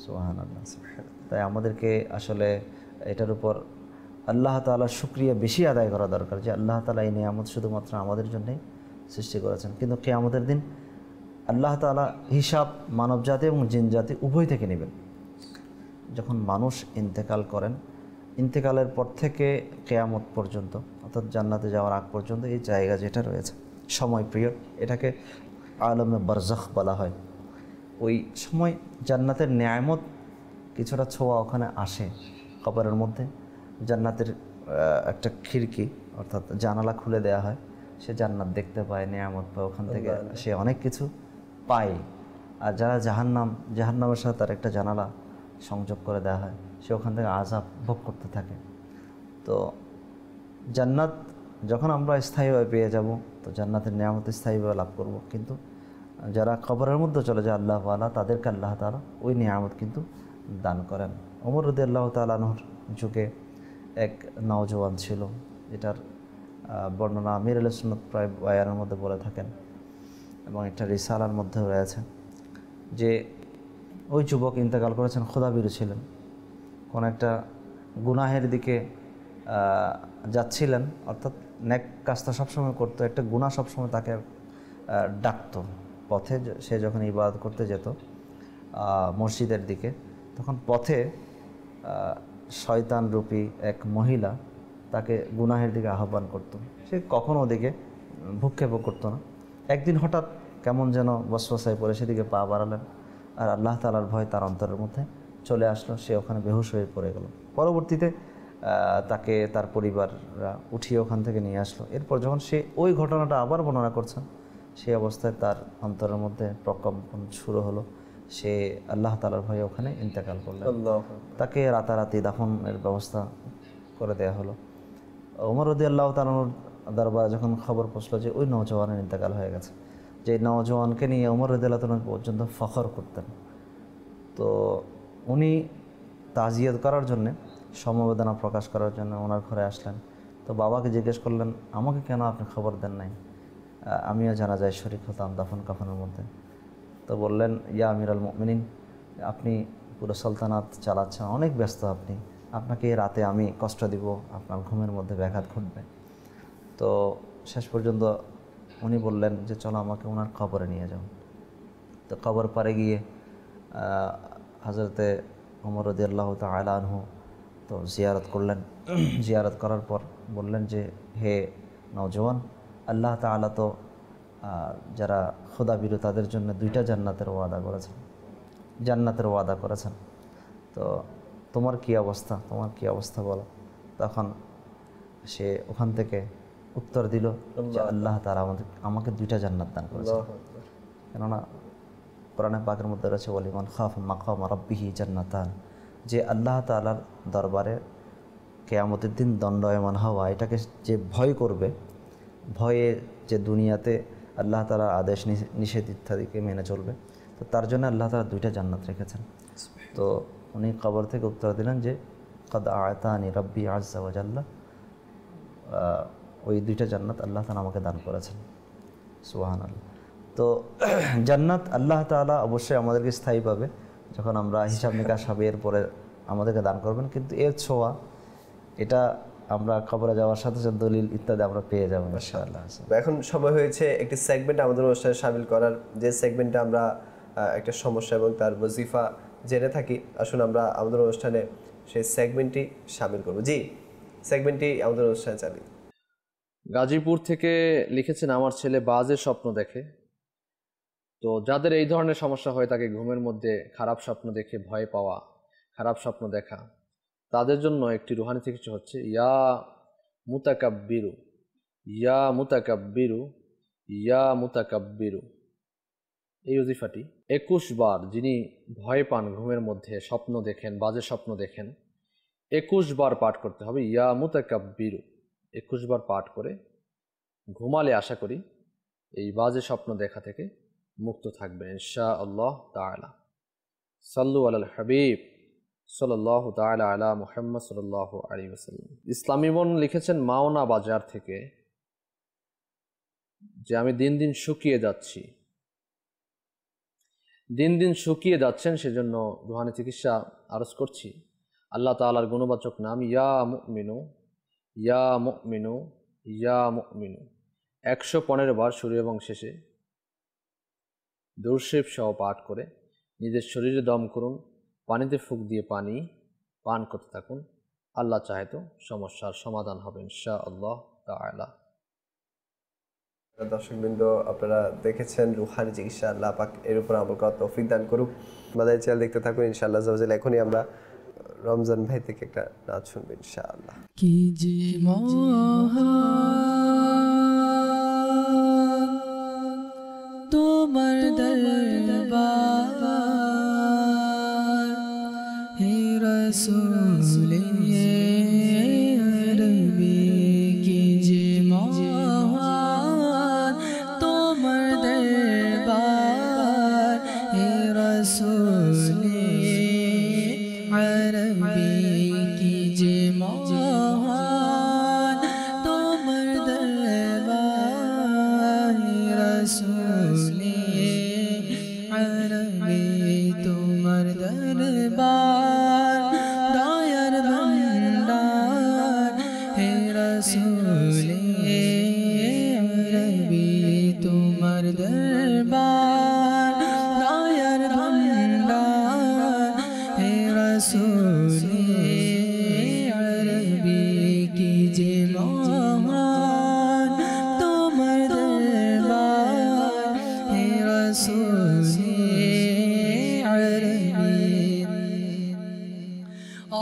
সুবহানাল্লাহ। তাই আমাদেরকে আসলে এটার উপর আল্লাহ তাআলার শুকরিয়া বেশি আদায় করা দরকার, যে আল্লাহ তাআলা এই নিয়ামত শুধুমাত্র আমাদের জন্যই সৃষ্টি করেছেন। কিন্তু কিয়ামতের দিন আল্লাহ তাআলা হিসাব মানব জাতি এবং জিন জাতি উভয় থেকে নেবেন। যখন মানুষ ইন্তেকাল করেন, ইন্তেকালের পর থেকে কিয়ামত পর্যন্ত, অর্থাৎ জান্নাতে যাওয়ার আগ পর্যন্ত এই জায়গা যেটা রয়েছে সময় পিরিয়ড, এটাকে আলমে বারজাখ বলা হয়। ওই সময় জান্নাতের নিয়ামত কিছুটা ছোঁয়া ওখানে আসে। কবরের মধ্যে জান্নাতের একটা খিড়কি অর্থাৎ জানালা খুলে দেওয়া হয়, সে জান্নাত দেখতে পায়, নিয়ামত পায়, ওখান থেকে সে অনেক কিছু পায়। আর যারা জাহান্নামের সাথে তার একটা জানালা সংযোগ করে দেওয়া হয়, সে ওখান থেকে আযাব ভোগ করতে থাকে। তো জান্নাত যখন আমরা স্থায়ীভাবে পেয়ে যাব, তো জান্নাতের নিয়ামত স্থায়ীভাবে লাভ করব। কিন্তু যারা কবরের মধ্যে চলে যায় আল্লাহ তাআলা, তাদেরকে আল্লাহ তাআলা ওই নিয়ামত কিন্তু দান করেন। ওমর রাদিয়াল্লাহু তাআলা আনহুর যুগে এক নওজওয়ান ছিল, এটার বর্ণনা আমির আহলে সুন্নাত প্রায় বয়ানের মধ্যে বলে থাকেন এবং একটা রিসালার মধ্যেও রয়েছে, যে ওই যুবক ইন্তেকাল করেছেন, খোদাভীরু ছিলেন, কোন একটা গুনাহের দিকে যাচ্ছিলেন, অর্থাৎ নেক কাজটা সবসময় করতো, একটা গুনাহ সবসময় তাকে ডাকতো পথে। সে যখন ইবাদত করতে যেত মসজিদের দিকে, তখন পথে শয়তান রূপী এক মহিলা তাকে গুনাহের দিকে আহ্বান করত। সে কখনো ওদিকে ভূক্ষেপ করতো না। একদিন হঠাৎ কেমন যেন ওয়াসওয়াসায় পড়ে সেদিকে পা বাড়ালেন, আর আল্লাহ তাআলার ভয় তার অন্তরের মধ্যে চলে আসলো, সে ওখানে বেহুশ হয়ে পড়ে গেল। পরবর্তীতে তাকে তার পরিবাররা উঠিয়ে ওখান থেকে নিয়ে আসলো। এরপর যখন সে ওই ঘটনাটা আবার বর্ণনা করছেন, সেই অবস্থায় তার অন্তরের মধ্যে প্রকম্পন শুরু হলো, সে আল্লাহ তাআলার ভয়ে ওখানে ইন্তেকাল করলেন। তাকে রাতারাতি দাফনের ব্যবস্থা করে দেয়া হলো। ওমর রাদিয়াল্লাহু তাআলার দরবারে যখন খবর পৌঁছলো যে ওই নওজওয়ানের ইন্তেকাল হয়ে গেছে, যে নওজওয়ানকে নিয়ে ওমর রাদিয়াল্লাহু তাআলা পর্যন্ত ফখর করতেন, তো উনি তাজিয়াত করার জন্যে, সমবেদনা প্রকাশ করার জন্য ওনার ঘরে আসলেন। তো বাবাকে জিজ্ঞেস করলেন, আমাকে কেন আপনি খবর দেন নাই, আমিও জানাজায় শরীক হতাম দাফন কাফনের মধ্যে। তো বললেন, ইয়া আমিরুল মুমিনিন, আপনি পুরো সালতানাত চালাচ্ছেন, অনেক ব্যস্ত আপনি, আপনাকে রাতে আমি কষ্ট দিব, আপনার ঘুমের মধ্যে ব্যাঘাত ঘটবে। তো শেষ পর্যন্ত উনি বললেন যে চলো আমাকে ওনার কবরে নিয়ে যাও। তো কবর পারে গিয়ে হযরতে ওমর রাদিয়াল্লাহু তাআলা আনহু তো জিয়ারত করলেন। জিয়ারত করার পর বললেন যে হে নওজওয়ান, আল্লাহ তাআলা তো যারা খোদাভীরু তাদের জন্য 2টা জান্নাতের ওয়াদা করেছেন, তো তোমার কি অবস্থা বলো। তখন সে ওখান থেকে উত্তর দিল যে আল্লাহ তাআলা আমাকে 2টা জান্নাত দান করেছেন। কেননা কোরআনে পাকের মধ্যে রয়েছে ওয়ালিমান খাফা মাকাম রাব্বিহি জান্নাতান, যে আল্লাহ তাআলার দরবারে কিয়ামতের দিন দণ্ডায়মান হওয়া, এটাকে যে ভয় করবে, ভয়ে যে দুনিয়াতে আল্লাহ তাআলার আদেশ নিষেধ ইত্যাদিকে মেনে চলবে, তো তার জন্য আল্লাহ তাআলা 2টা জান্নাত রেখেছেন। তো উনি কবর থেকে উত্তর দিলেন যে কদ আতানি রাব্বি আযজা ওয়া জাল্লা, ওই 2টা জান্নাত আল্লাহ তাআলা আমাকে দান করেছেন। সুবহানাল্লাহ। তো জান্নাত আল্লাহ তাআলা অবশ্যই আমাদেরকে স্থায়ী পাবে যখন আমরা হিসাব নিকাশ হবে, এরপরে আমাদেরকে দান করবেন। কিন্তু এর ছোঁয়া এটা আমরা কবরে যাওয়ার সাথে সাথে দলিল ইত্যাদি আমরা পেয়ে যাবো ইনশাআল্লাহ। এখন সময় হয়েছে একটি সেগমেন্ট আমাদের অনুষ্ঠানে শামিল করার, যে সেগমেন্টে আমরা একটা সমস্যা এবং তার ওয়াজিফা জেনে থাকি। আসুন আমরা আমাদের অনুষ্ঠানে সেই সেগমেন্টটি শামিল করব। জি, সেগমেন্টটি আমাদের অনুষ্ঠানে চালি। গাজীপুর থেকে লিখেছেন, আমার ছেলে বাজে স্বপ্ন দেখে। তো যাদের এই ধরনের সমস্যা হয়ে থাকে, ঘুমের মধ্যে খারাপ স্বপ্ন দেখে ভয় পাওয়া, খারাপ স্বপ্ন দেখা, তাদের জন্য একটি রুহানি থেকে হচ্ছে ইয়া মুতাকাব্বিরু, ইয়া মুতাকাব্বিরু, ইয়া মুতাকাব্বিরু। এই ওজিফাটি 21 বার, যিনি ভয় পান ঘুমের মধ্যে, স্বপ্ন দেখেন, বাজে স্বপ্ন দেখেন, 21 বার পাঠ করতে হবে ইয়া মুতাকাব্বিরু। 21 বার পাঠ করে ঘুমালে আশা করি এই বাজে স্বপ্ন দেখা থেকে মুক্ত থাকবেন ইনশাআল্লাহ তাআলা। সাল্লু আলাল হাবিব সাল্লাল্লাহু তাআলা আলা মুহাম্মদ সাল্লাল্লাহু আলাইহি ওয়াসাল্লাম। ইসলামী বোন লিখেছেন মাওনা বাজার থেকে যে আমি দিন দিন শুকিয়ে যাচ্ছি, দিন দিন শুকিয়ে যাচ্ছেন, সেজন্য রুহানি চিকিৎসা আরজ করছি। আল্লাহ তাআলার গুণবাচক নাম ইয়া মুমিনু ইয়া মুমিনু ইয়া মুমিনু 115 বার শুরু এবং শেষে দুরূদ শরীফ সহ পাঠ করে নিজের শরীরে দম করুন, পানিতে ফুঁক দিয়ে পানি পান করতে থাকুন। আল্লাহ চাহে তো সমস্যার সমাধান হবে ইনশাআল্লাহ তাআলা। দর্শকবৃন্দ, আপনারা দেখেছেন রুহানি চিকিৎসা। আল্লাহ পাক এর উপর আমল করার তৌফিক দান করুক। আমাদের চ্যানেল দেখতে থাকুন ইনশাআল্লাহ। এখনই আমরা রমজান ভাই থেকে একটা নাচ শুনবো ইনশাআল্লাহ। কি যে মহান তোমার দরবার হে রাসূল আরবি, কি যে মহান তোমার দরবার হে রাসূল আরবি, কি যে মহান তোমার দরবার হে রাসূল আরবি, তোমার দরবার দয়ার ভান্ডার হে রাসূল আরবি, তোমার দরবার দয়ার ভান্ডার হে রাসূল আরবি, কি যে মহান তোমার দরবার হে রাসূল আরবি।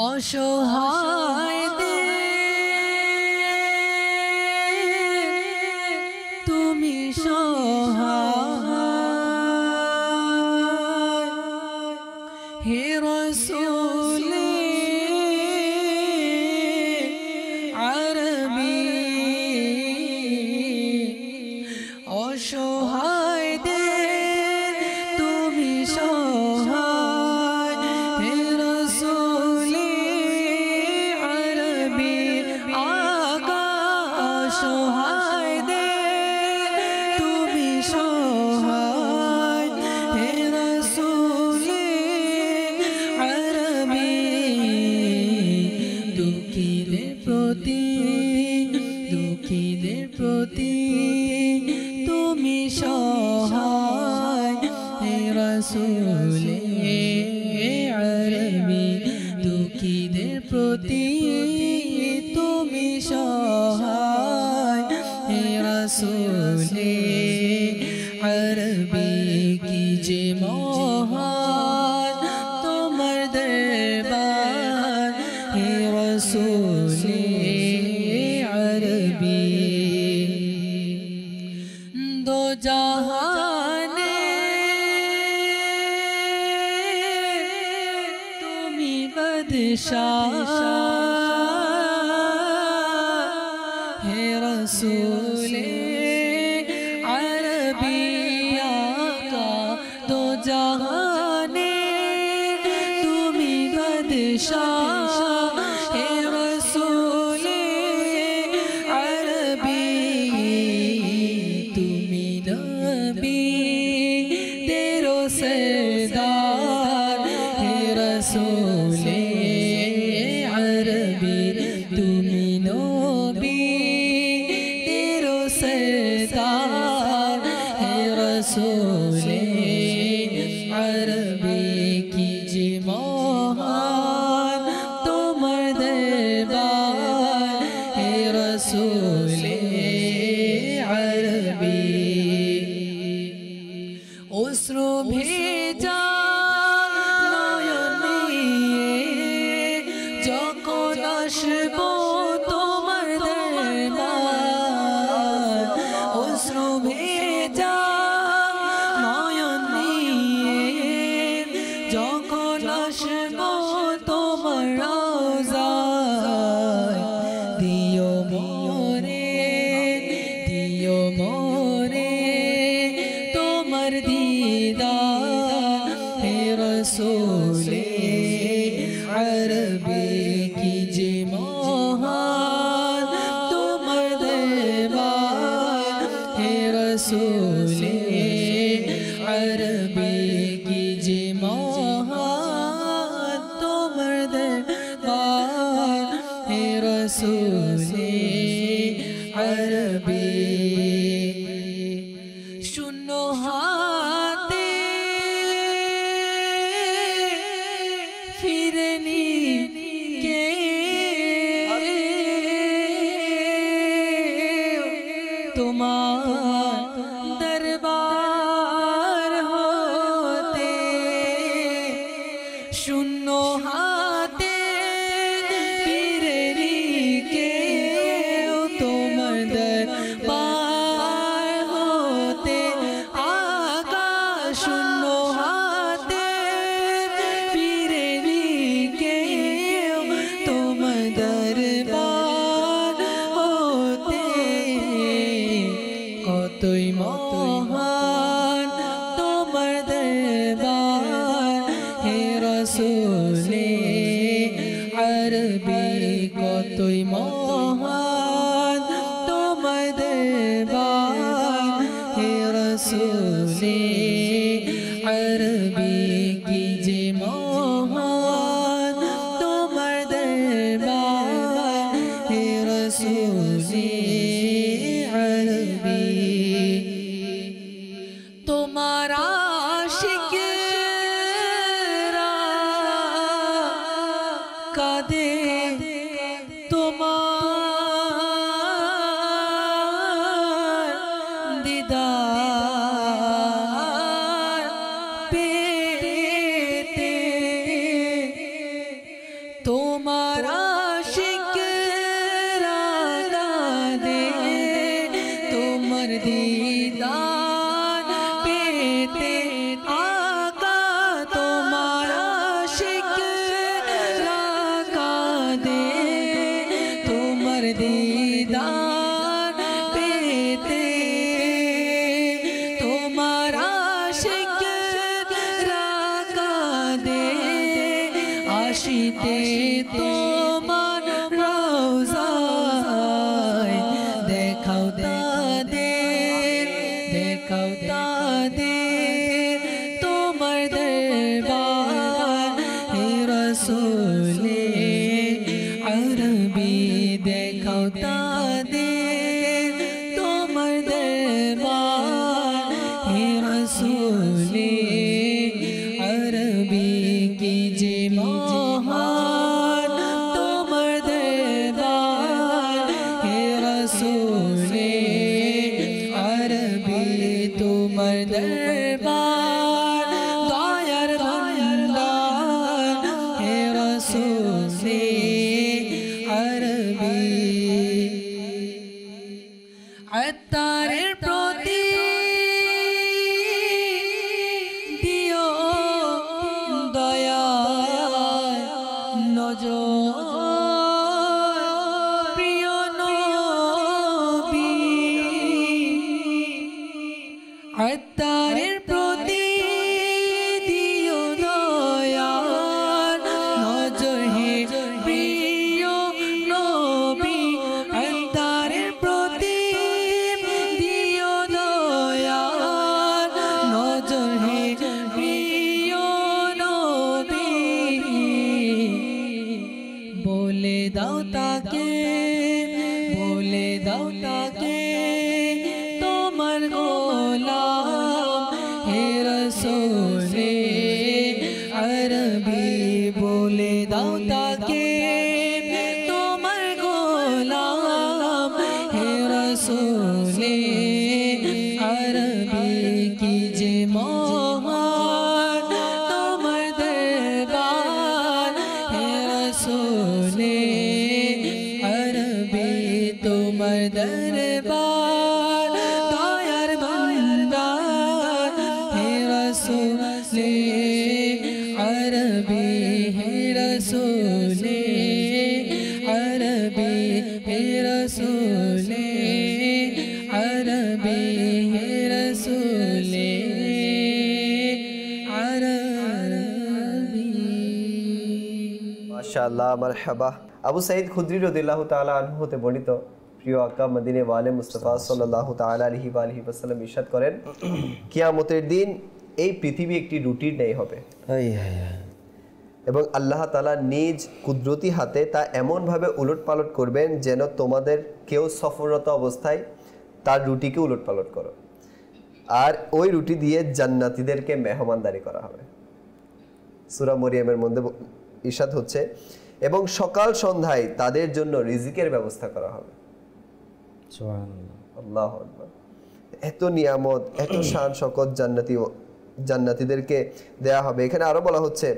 অসহায় তুমি সহায় হে রাসূল আরবি, অসহায় তুমি সহায় হে রাসূল আরবি, আগা অসহায় তুমি সহায় হে রাসূল আরবি, দুঃখীদের প্রতি দুঃখীদের প্রতি তুমি সহায় হে রাসূল আরবি, দুঃখীদের প্রতি তুমি সহায় হে রাসূল আরবি, কি যে মহান তোমার দরবার হে রাসূল আরবি। দো জাহানে তুমি বাদশাহ হে রাসূল আরবি, আকা দো জাহানে তুমি বাদশাহ হে রাসূল আরবি, তুমি নবী তেরো सरदार হে রাসূল আরবি, তুমি নবী তেরো सरदार হে রাসূল আরবি, কি যে মহান তোমার দরবার হে রাসূল আরবি। অশ্রু ভেজা নয়ন নিয়ে যখন আসবো তোমার দরবার, অশ্রু ভেজা নয়ন নিয়ে যখন আসবো তোমার রওজায়, দিও রসুলে আরবি শূন্য হাতে ফিরেনি কে তোমার দরবার হতে শূন্য হাতে ফিরেনি কে তোমার দরবার হতে আকাশ শূন্য হাতে ফিরেনি কে তোমার দরবার হতে কতই মহান তোমার দরবার হে রসুলে আরবি কতই মহান তোমার দরবার হে রসুলে আরবি কি যে মহান তোমার দরবার হে রসুলে আরবি তোমার আশিকেরা কাঁদে তোমার দিদার পেতে তোমার আশিকেরা কাঁদে তোমার দিদার পেতে আকা তোমার আশিকেরা কাঁদে তোমার দিদার পেতে তোমার আশিকেরা কাঁদে আসিতে তোমার রওজায় দেখাও তাদের দেখাও তাদের তোমার দরবার হে রসুলে আরবি দেখাও তাদের তোমার দরবার হে রসুলে আরবি কি যে মহান তোমার দরবার হে রসুলে আরবি তোমার দরবার দয়ার ভান্ডার হে রসুলে আরবি আত্মারের প্রতি দিও দয়া নজর প্রিয় নবী আত্মারের প্রতি দিও দয়া নজর হে প্রিয় নবী আত্মারের প্রতি দিও দয়া নজর হে প্রিয় নবী বলে দাও তাকে বলে দাও তাকে তোমার গোলাম হে রসুলে আরবি বলে দাও তাকে তোমার গোলাম হে রসুলে আরবি কি যে মহান তোমার দরবার হে রসুলে আরবি তোমার দরবার দয়ার ভান্ডার হে রসুলে আরবি হে রসুলে আরবি হে রসুলে আরবি হে রসুলে আরবি মাশাআল্লাহ মারহাবা। আবু সাঈদ খুদরি রাদিয়াল্লাহু তাআলা আনহু হতে বর্ণিত প্রিয় আকা মদিনে ওয়ালে মুস্তাফা সাল্লাল্লাহু তাআলা আলাইহি ওয়া আলিহি ওয়াসাল্লাম ইরশাদ করেন, কিয়ামতের দিন এই পৃথিবী একটি রুটির ন্যায় হবে। এবং আল্লাহ তাআলা নিজ কুদরতি হাতে তা এমনভাবে উলটপালট করবেন যেন তোমাদের কেউ সফররত অবস্থায় তার রুটিকে উলটপালট করো, আর ওই রুটি দিয়ে জান্নাতীদেরকে মেহমানদারি করা হবে। সূরা মরিয়মের মধ্যে ইরশাদ হচ্ছে, এবং সকাল সন্ধ্যায় তাদের জন্য রিজিকের ব্যবস্থা করা হবে। আল্লাহু আকবার। এত নিয়ামত, এত শান শকত জান্নাতীদেরকে দেয়া হবে। এখানে আরো বলা হচ্ছে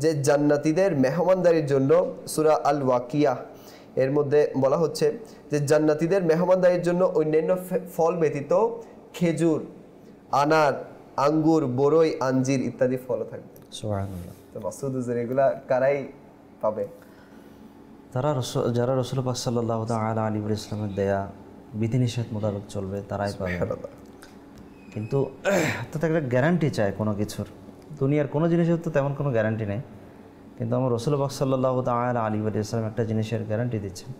যে জান্নাতীদের মেহমানদারির জন্য সূরা আল ওয়াকিয়া এর মধ্যে বলা হচ্ছে যে জান্নাতীদের মেহমানদারির জন্য অন্যান্য ফল ব্যতীত খেজুর, আনার, আঙ্গুর, বরই, আঞ্জির ইত্যাদি ফলও থাকবে। সুবহানাল্লাহ। তো মাসউদ হুজুর, এগুলা কারাই পাবে? যারা রাসূল পাক সাল্লাল্লাহু তাআলা আলাইহি ওয়াসাল্লামের দেয়া বিধিনিষেধ মোতাবেক চলবে তারাই পাবে। কিন্তু তো একটা গ্যারান্টি চায় কোনো কিছুর, দুনিয়ার কোনো জিনিসের তো তেমন কোনো গ্যারান্টি নেই, কিন্তু আমার রাসূল পাক সাল্লাল্লাহু তাআলা আলাইহি ওয়াসাল্লাম একটা জিনিসের গ্যারান্টি দিচ্ছেন।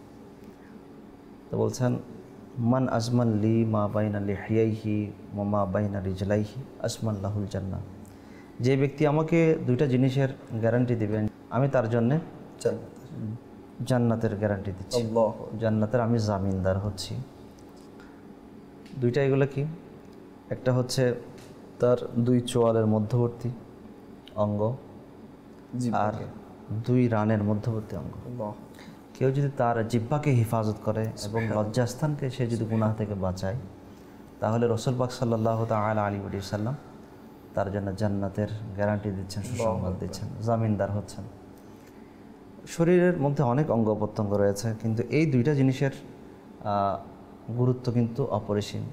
তো বলছেন, মান আজমান লি মা বাইনা লিহিয়াইহি ওয়া মা বাইনা রিজলাইহি আসমান লাহুল জান্নাহ। যে ব্যক্তি আমাকে দুইটা জিনিসের গ্যারান্টি দিবেন, আমি তার জন্য জান্নাতের গ্যারান্টি দিচ্ছি, জান্নাতের আমি জামিনদার হচ্ছি। দুইটা এগুলো কি? একটা হচ্ছে তার দুই চোয়ালের মধ্যবর্তী অঙ্গ, আর দুই রানের মধ্যবর্তী অঙ্গ। কেউ যদি তার জিহ্বাকে হেফাজত করে এবং লজ্জাস্থানকে সে যদি গুনাহ থেকে বাঁচায়, তাহলে রাসূল পাক সাল্লাল্লাহু তাআলা আলাইহি ওয়াসাল্লাম তার জন্য জান্নাতের গ্যারান্টি দিচ্ছেন, সুসংবাদ দিচ্ছেন, জামিনদার হচ্ছেন। শরীরের মধ্যে অনেক অঙ্গ প্রত্যঙ্গ রয়েছে, কিন্তু এই দুইটা জিনিসের গুরুত্ব কিন্তু অপরিসীম।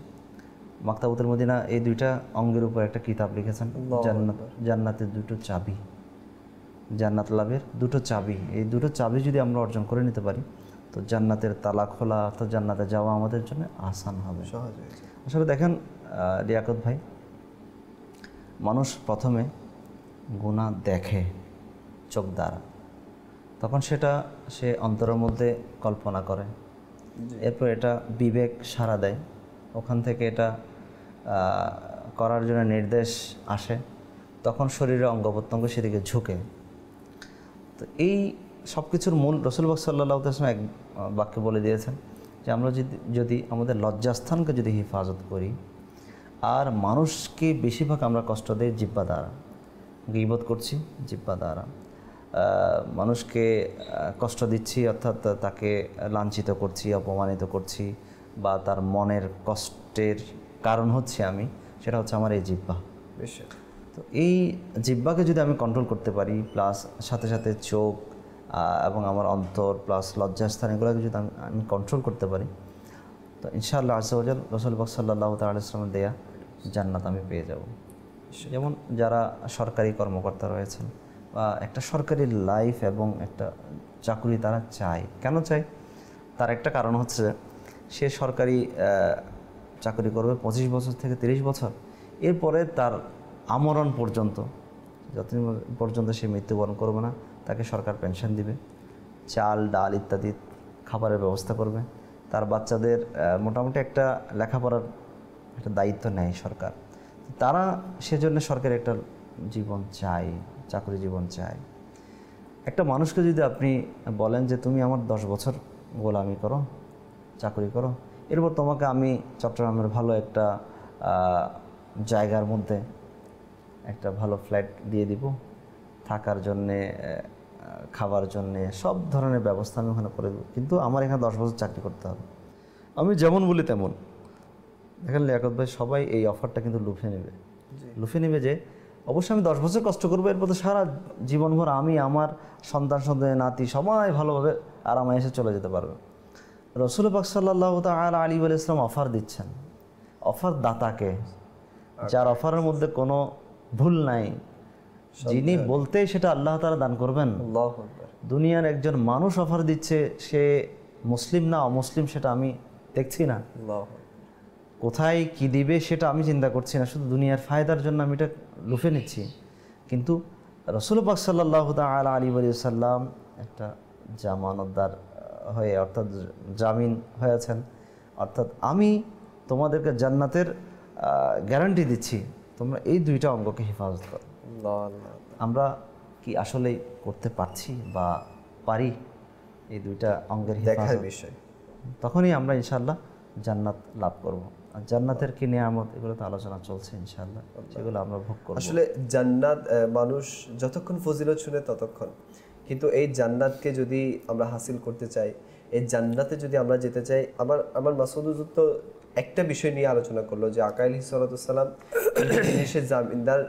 মাকতাবুতুল মদিনা এই দুইটা অঙ্গের উপর একটা কিতাব লিখেছেন, জান্নাতের দুটো চাবি, জান্নাত লাভের দুটো চাবি। এই দুটো চাবি যদি আমরা অর্জন করে নিতে পারি, তো জান্নাতের তালা খোলা অর্থাৎ জান্নাতে যাওয়া আমাদের জন্য আসান হবে, সহজ হয়ে যাবে। আসলে দেখেন লিয়াকত ভাই, মানুষ প্রথমে গুনাহ দেখে চোখ দ্বারা, তখন সেটা সে অন্তরের মধ্যে কল্পনা করে, এরপর এটা বিবেক সাড়া দেয়, ওখান থেকে এটা করার জন্য নির্দেশ আসে, তখন শরীরের অঙ্গ প্রত্যঙ্গ সেদিকে ঝুঁকে। তো এই সব কিছুর মূল রাসূল পাক সাল্লাল্লাহু আলাইহি ওয়াসাল্লাম এক বাক্যে বলে দিয়েছেন যে আমরা যদি আমাদের লজ্জাস্থানকে যদি হেফাজত করি, আর মানুষকে বেশিরভাগ আমরা কষ্ট দেই জিহ্বা দ্বারা, গীবত করছি জিহ্বা দ্বারা, মানুষকে কষ্ট দিচ্ছি অর্থাৎ তাকে লাঞ্ছিত করছি, অপমানিত করছি, বা তার মনের কষ্টের কারণ হচ্ছে আমি, সেটা হচ্ছে আমার এই জিহ্বা। তো এই জিহ্বাকে যদি আমি কন্ট্রোল করতে পারি, প্লাস সাথে সাথে চোখ এবং আমার অন্তর প্লাস লজ্জাস্থান এগুলোকে যদি আমি কন্ট্রোল করতে পারি, তো ইনশাআল্লাহ আযজা ওয়া জাল্লা রাসূল পাক সাল্লাল্লাহু তাআলা আলাইহি ওয়াসাল্লামের দেয়া জান্নাত আমি পেয়ে যাব। যেমন যারা সরকারি কর্মকর্তা রয়েছেন বা একটা সরকারি লাইফ এবং একটা চাকরি তারা চায়, কেন চায়? তার একটা কারণ হচ্ছে সে সরকারি চাকরি করবে 25 বছর থেকে 30 বছর, এরপরে তার আমরণ পর্যন্ত, যতদিন পর্যন্ত সে মৃত্যুবরণ করবে না, তাকে সরকার পেনশন দিবে, চাল ডাল ইত্যাদি খাবারের ব্যবস্থা করবে, তার বাচ্চাদের মোটামুটি একটা লেখাপড়ার একটা দায়িত্ব নেয় সরকার। তারা সেজন্য সরকারের একটা জীবন চায়, চাকরি জীবন চায়। একটা মানুষকে যদি আপনি বলেন যে তুমি আমার 10 বছর গোলামি করো, চাকরি করো, এরপর তোমাকে আমি চট্টগ্রামের ভালো একটা জায়গার মধ্যে একটা ভালো ফ্ল্যাট দিয়ে দিব, থাকার জন্যে, খাবার জন্যে সব ধরনের ব্যবস্থা আমি ওখানে করে দেবো, কিন্তু আমার এখানে 10 বছর চাকরি করতে হবে। আমি যেমন বলি তেমন। দেখেন লিয়াকত ভাই, সবাই এই অফারটা কিন্তু লুফে নেবে যে অবশ্যই আমি 10 বছর কষ্ট করবো, এরপর তো সারা জীবনভর আমি আমার সন্তান নাতি সবাই ভালোভাবে আরামে এসে চলে যেতে পারবে। রাসূল পাক সাল্লাল্লাহু তাআলা আলাইহি ওয়াসাল্লাম অফার দিচ্ছেন, অফার দাতাকে, যার অফারের মধ্যে কোনো ভুল নাই, যিনি বলতেই সেটা আল্লাহ তাআলা দান করবেন। দুনিয়ার একজন মানুষ অফার দিচ্ছে, সে মুসলিম না অমুসলিম সেটা আমি দেখছি না, কোথায় কি দিবে সেটা আমি চিন্তা করছি না, শুধু দুনিয়ার ফায়দার জন্য আমি এটা লুফে নিচ্ছি। কিন্তু রাসূল পাক সাল্লাল্লাহু তাআলা আলাইহি ওয়াসাল্লাম একটা জামানতদার হয়ে অর্থাৎ জামিন হয়েছেন, অর্থাৎ আমি তোমাদেরকে জান্নাতের গ্যারান্টি দিচ্ছি, তোমরা এই দুইটা অঙ্গকে হেফাজত করো। আমরা কি আসলেই করতে পারছি বা পারি, এই দুইটা অঙ্গের দেখার হেফাজত, বিষয়। তখনই আমরা ইনশাআল্লাহ জান্নাত লাভ করব। আর জান্নাতের কি নিয়ামত, এগুলো তো আলোচনা চলছে ইনশাআল্লাহ, সেগুলো আমরা ভোগ করব। আসলে জান্নাত, মানুষ যতক্ষণ ফজিলত শুনে ততক্ষণ, কিন্তু এই জান্নাতকে যদি আমরা হাসিল করতে চাই, এই জান্নাতে যদি আমরা যেতে চাই, আমার মাসুদ হুজুর তো একটা বিষয় নিয়ে আলোচনা করলো যে আকাইল সালাম সে জামিনদার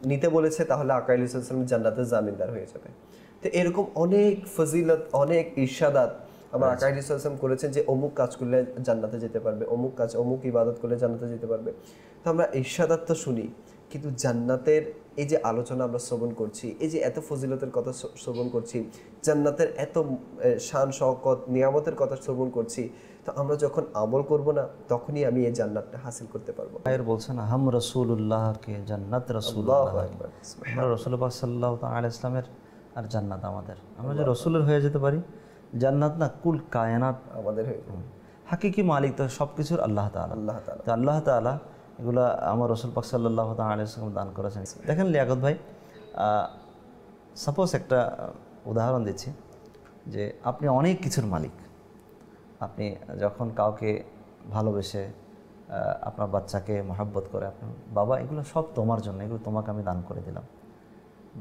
নিতে বলেছে, তাহলে আকাইল সালাম জান্নাতের জামিনদার হয়ে যাবে। তো এরকম অনেক ফজিলত, অনেক ইরশাদাত আমার আকাইল সালাম করেছেন যে অমুক কাজ করলে জান্নাতে যেতে পারবে, অমুক কাজ, অমুক ইবাদত করলে জান্নাতে যেতে পারবে। তো আমরা ইরশাদাত তো শুনি, কিন্তু জান্নাতের এই যে আলোচনা আমরা শ্রবণ করছি, এই যে এত ফজিলতের কথা শ্রবণ করছি, জান্নাতের এত শান শওকত নিয়ামতের কথা শ্রবণ করছি, তো আমরা যখন আমল করব না, তখনই আমি এই জান্নাতটা হাসিল করতে পারবো। আয়ের বলছেন হাম রাসূলুল্লাহ কে জান্নাত রাসূলুল্লাহ, আমরা রাসূলুল্লাহ সাল্লাল্লাহু তাআলা ইসলামের আর জান্নাত আমাদের। আমরা যে রাসূলের হয়ে যেতে পারি, জান্নাত না কুল কায়নাত আমাদের হয়ে হাকিকি মালিক তো সব কিছুর আল্লাহ তাআলা। তো আল্লাহ তাআলা এগুলো আমার রাসূল পাক সাল্লাল্লাহু তাআলা আলাইহি ওয়াসাল্লাম দান করেছেন। দেখেন লিয়াকত ভাই, সাপোজ একটা উদাহরণ দিচ্ছি, যে আপনি অনেক কিছুর মালিক, আপনি যখন কাউকে ভালোবেসে আপনার বাচ্চাকে মহব্বত করে, আপনার বাবা এগুলো সব তোমার জন্য, এগুলো তোমাকে আমি দান করে দিলাম,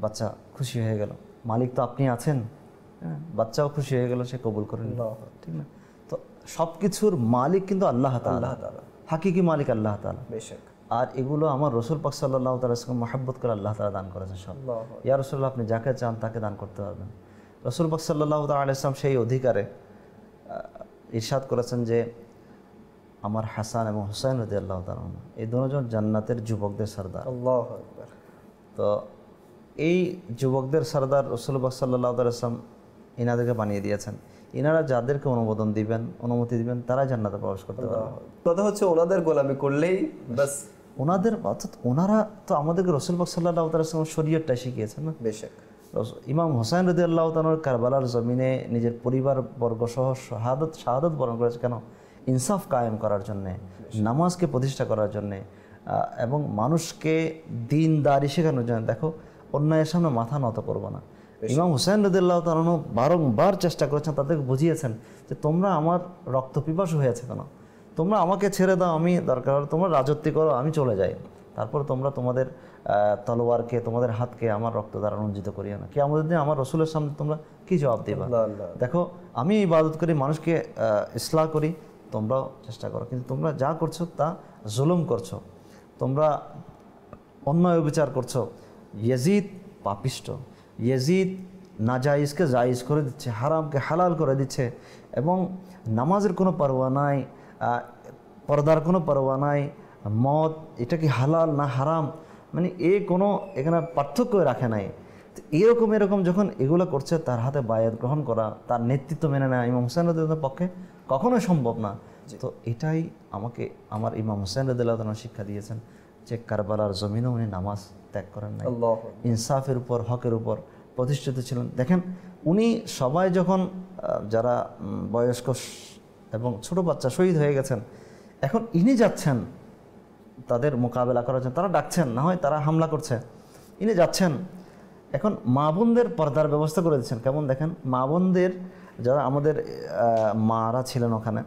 বাচ্চা খুশি হয়ে গেল, মালিক তো আপনি আছেন, হ্যাঁ, বাচ্চাও খুশি হয়ে গেল, সে কবুল করে নিল, ঠিক না? তো সব কিছুর মালিক কিন্তু আল্লাহ তাআলা, হাকিকি মালিক আল্লাহ তাআলা। আর এগুলো আমার রসুল পাক সাল্লাল্লাহু তাআলা সাল্লাম মহব্বত করে আল্লাহ তাআলা দান করেছেন সব। ইয়া রাসূলুল্লাহ, আপনি যাকে চান তাকে দান করতে পারবেন। রসুল পাক সাল্লাল্লাহু তাআলা সাল্লাম সেই অধিকারে ইরশাদ করেছেন যে আমার হাসান এবং হুসাইন রাদিয়াল্লাহু তাআলা এই দুজন জান্নাতের যুবকদের সরদার। আল্লাহু আকবার। তো এই যুবকদের সরদার রাসূলুল্লাহ সাল্লাল্লাহু তাআলা সাল্লাম ইনাদেরকে বানিয়ে দিয়েছেন। ইনারা যাদেরকে অনুমতি দিবেন তারা জান্নাতে প্রবেশ করতে পারবে। কথা হচ্ছে ওনাদের গোলামি করলেই বাস, ওনাদের অর্থাৎ ওনারা তো আমাদেরকে রাসূল পাক সাল্লাল্লাহু তাআলা সাল্লাম শরীয়তটা শিখিয়েছেন না। বেশক ইমাম হোসেন রাদিয়াল্লাহু তাআলা কারবালার জমিনে নিজের পরিবার বর্গ সহ শাহাদত বরণ করেছে কেন? ইনসাফ কায়েম করার জন্যে, নামাজকে প্রতিষ্ঠা করার জন্যে, এবং মানুষকে দিনদারি শেখানোর জন্য। দেখো, অন্যায়ের সামনে মাথা নত করবো না। ইমাম হুসাইন রাদিয়াল্লাহু তাআলা বারংবার চেষ্টা করেছেন, তাদেরকে বুঝিয়েছেন যে তোমরা আমার রক্ত পিপাসু হয়েছে কেন, তোমরা আমাকে ছেড়ে দাও, আমি দরকার হলে তোমরা রাজত্ব করো, আমি চলে যাই, তারপর তোমরা তোমাদের তলোয়ারকে, তোমাদের হাতকে আমার রক্ত দ্বারা রঞ্জিত করিও না। কিয়ামতের দিন আমার রসুলের সামনে তোমরা কি জবাব দিবা? দেখো, আমি ইবাদত করি, মানুষকে ইসলাহ করি, তোমরাও চেষ্টা করো, কিন্তু তোমরা যা করছো তা জুলুম করছো, তোমরা অন্যায় বিচার করছো। ইয়াজিদ পাপিষ্ট, ইয়াজিদ নাজাইজকে জায়েজ করে দিচ্ছে, হারামকে হালাল করে দিচ্ছে, এবং নামাজের কোনো পরোয়া নাই, পর্দার কোনো পরোয়া নাই, মদ এটা কি হালাল না হারাম, মানে কোনো এখানে পার্থক্য রাখে নাই। এরকম যখন এগুলো করছে, তার হাতে বায়াত গ্রহণ করা, তার নেতৃত্ব মেনে নেওয়া ইমাম হুসাইন রাদিয়াল্লাহু পক্ষে কখনোই সম্ভব না। তো এটাই আমাকে আমার ইমাম হুসাইন রাদিয়াল্লাহু তাআলা শিক্ষা দিয়েছেন, যে কারবালার জমিনেও উনি নামাজ ত্যাগ করেন নাই, ইনসাফের উপর, হকের উপর প্রতিষ্ঠিত ছিলেন। দেখেন, উনি সবাই যখন যারা বয়স্ক এবং ছোট বাচ্চা শহীদ হয়ে গেছেন, এখন ইনি যাচ্ছেন তাদের মোকাবেলা করার জন্য, তারা ডাকছেন, না হয় তারা হামলা করছে, ইনি যাচ্ছেন। এখন মা বোনদের পর্দার ব্যবস্থা করে দিচ্ছেন। কেমন দেখেন, মা বোনদের যারা আমাদের মারা ছিলেন ওখানে,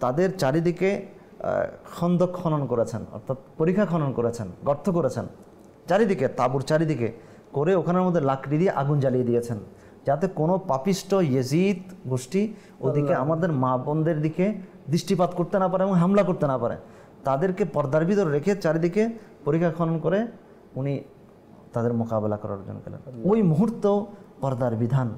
তাদের চারিদিকে খন্দক খনন করেছেন, অর্থাৎ পরিখা খনন করেছেন, গর্ত করেছেন চারিদিকে, তাঁবুর চারিদিকে করে ওখানের মধ্যে লাকড়ি দিয়ে আগুন জ্বালিয়ে দিয়েছেন, যাতে কোনো পাপিষ্ট ইয়েজিদ গোষ্ঠী ওদিকে আমাদের মা বোনদের দিকে দৃষ্টিপাত করতে না পারে এবং হামলা করতে না পারে। তাদেরকে পর্দার ভিতরে রেখে চারিদিকে পরিখা খনন করে উনি তাদের মোকাবেলা করার জন্য গেলেন। ওই মুহূর্তেও পর্দার বিধান,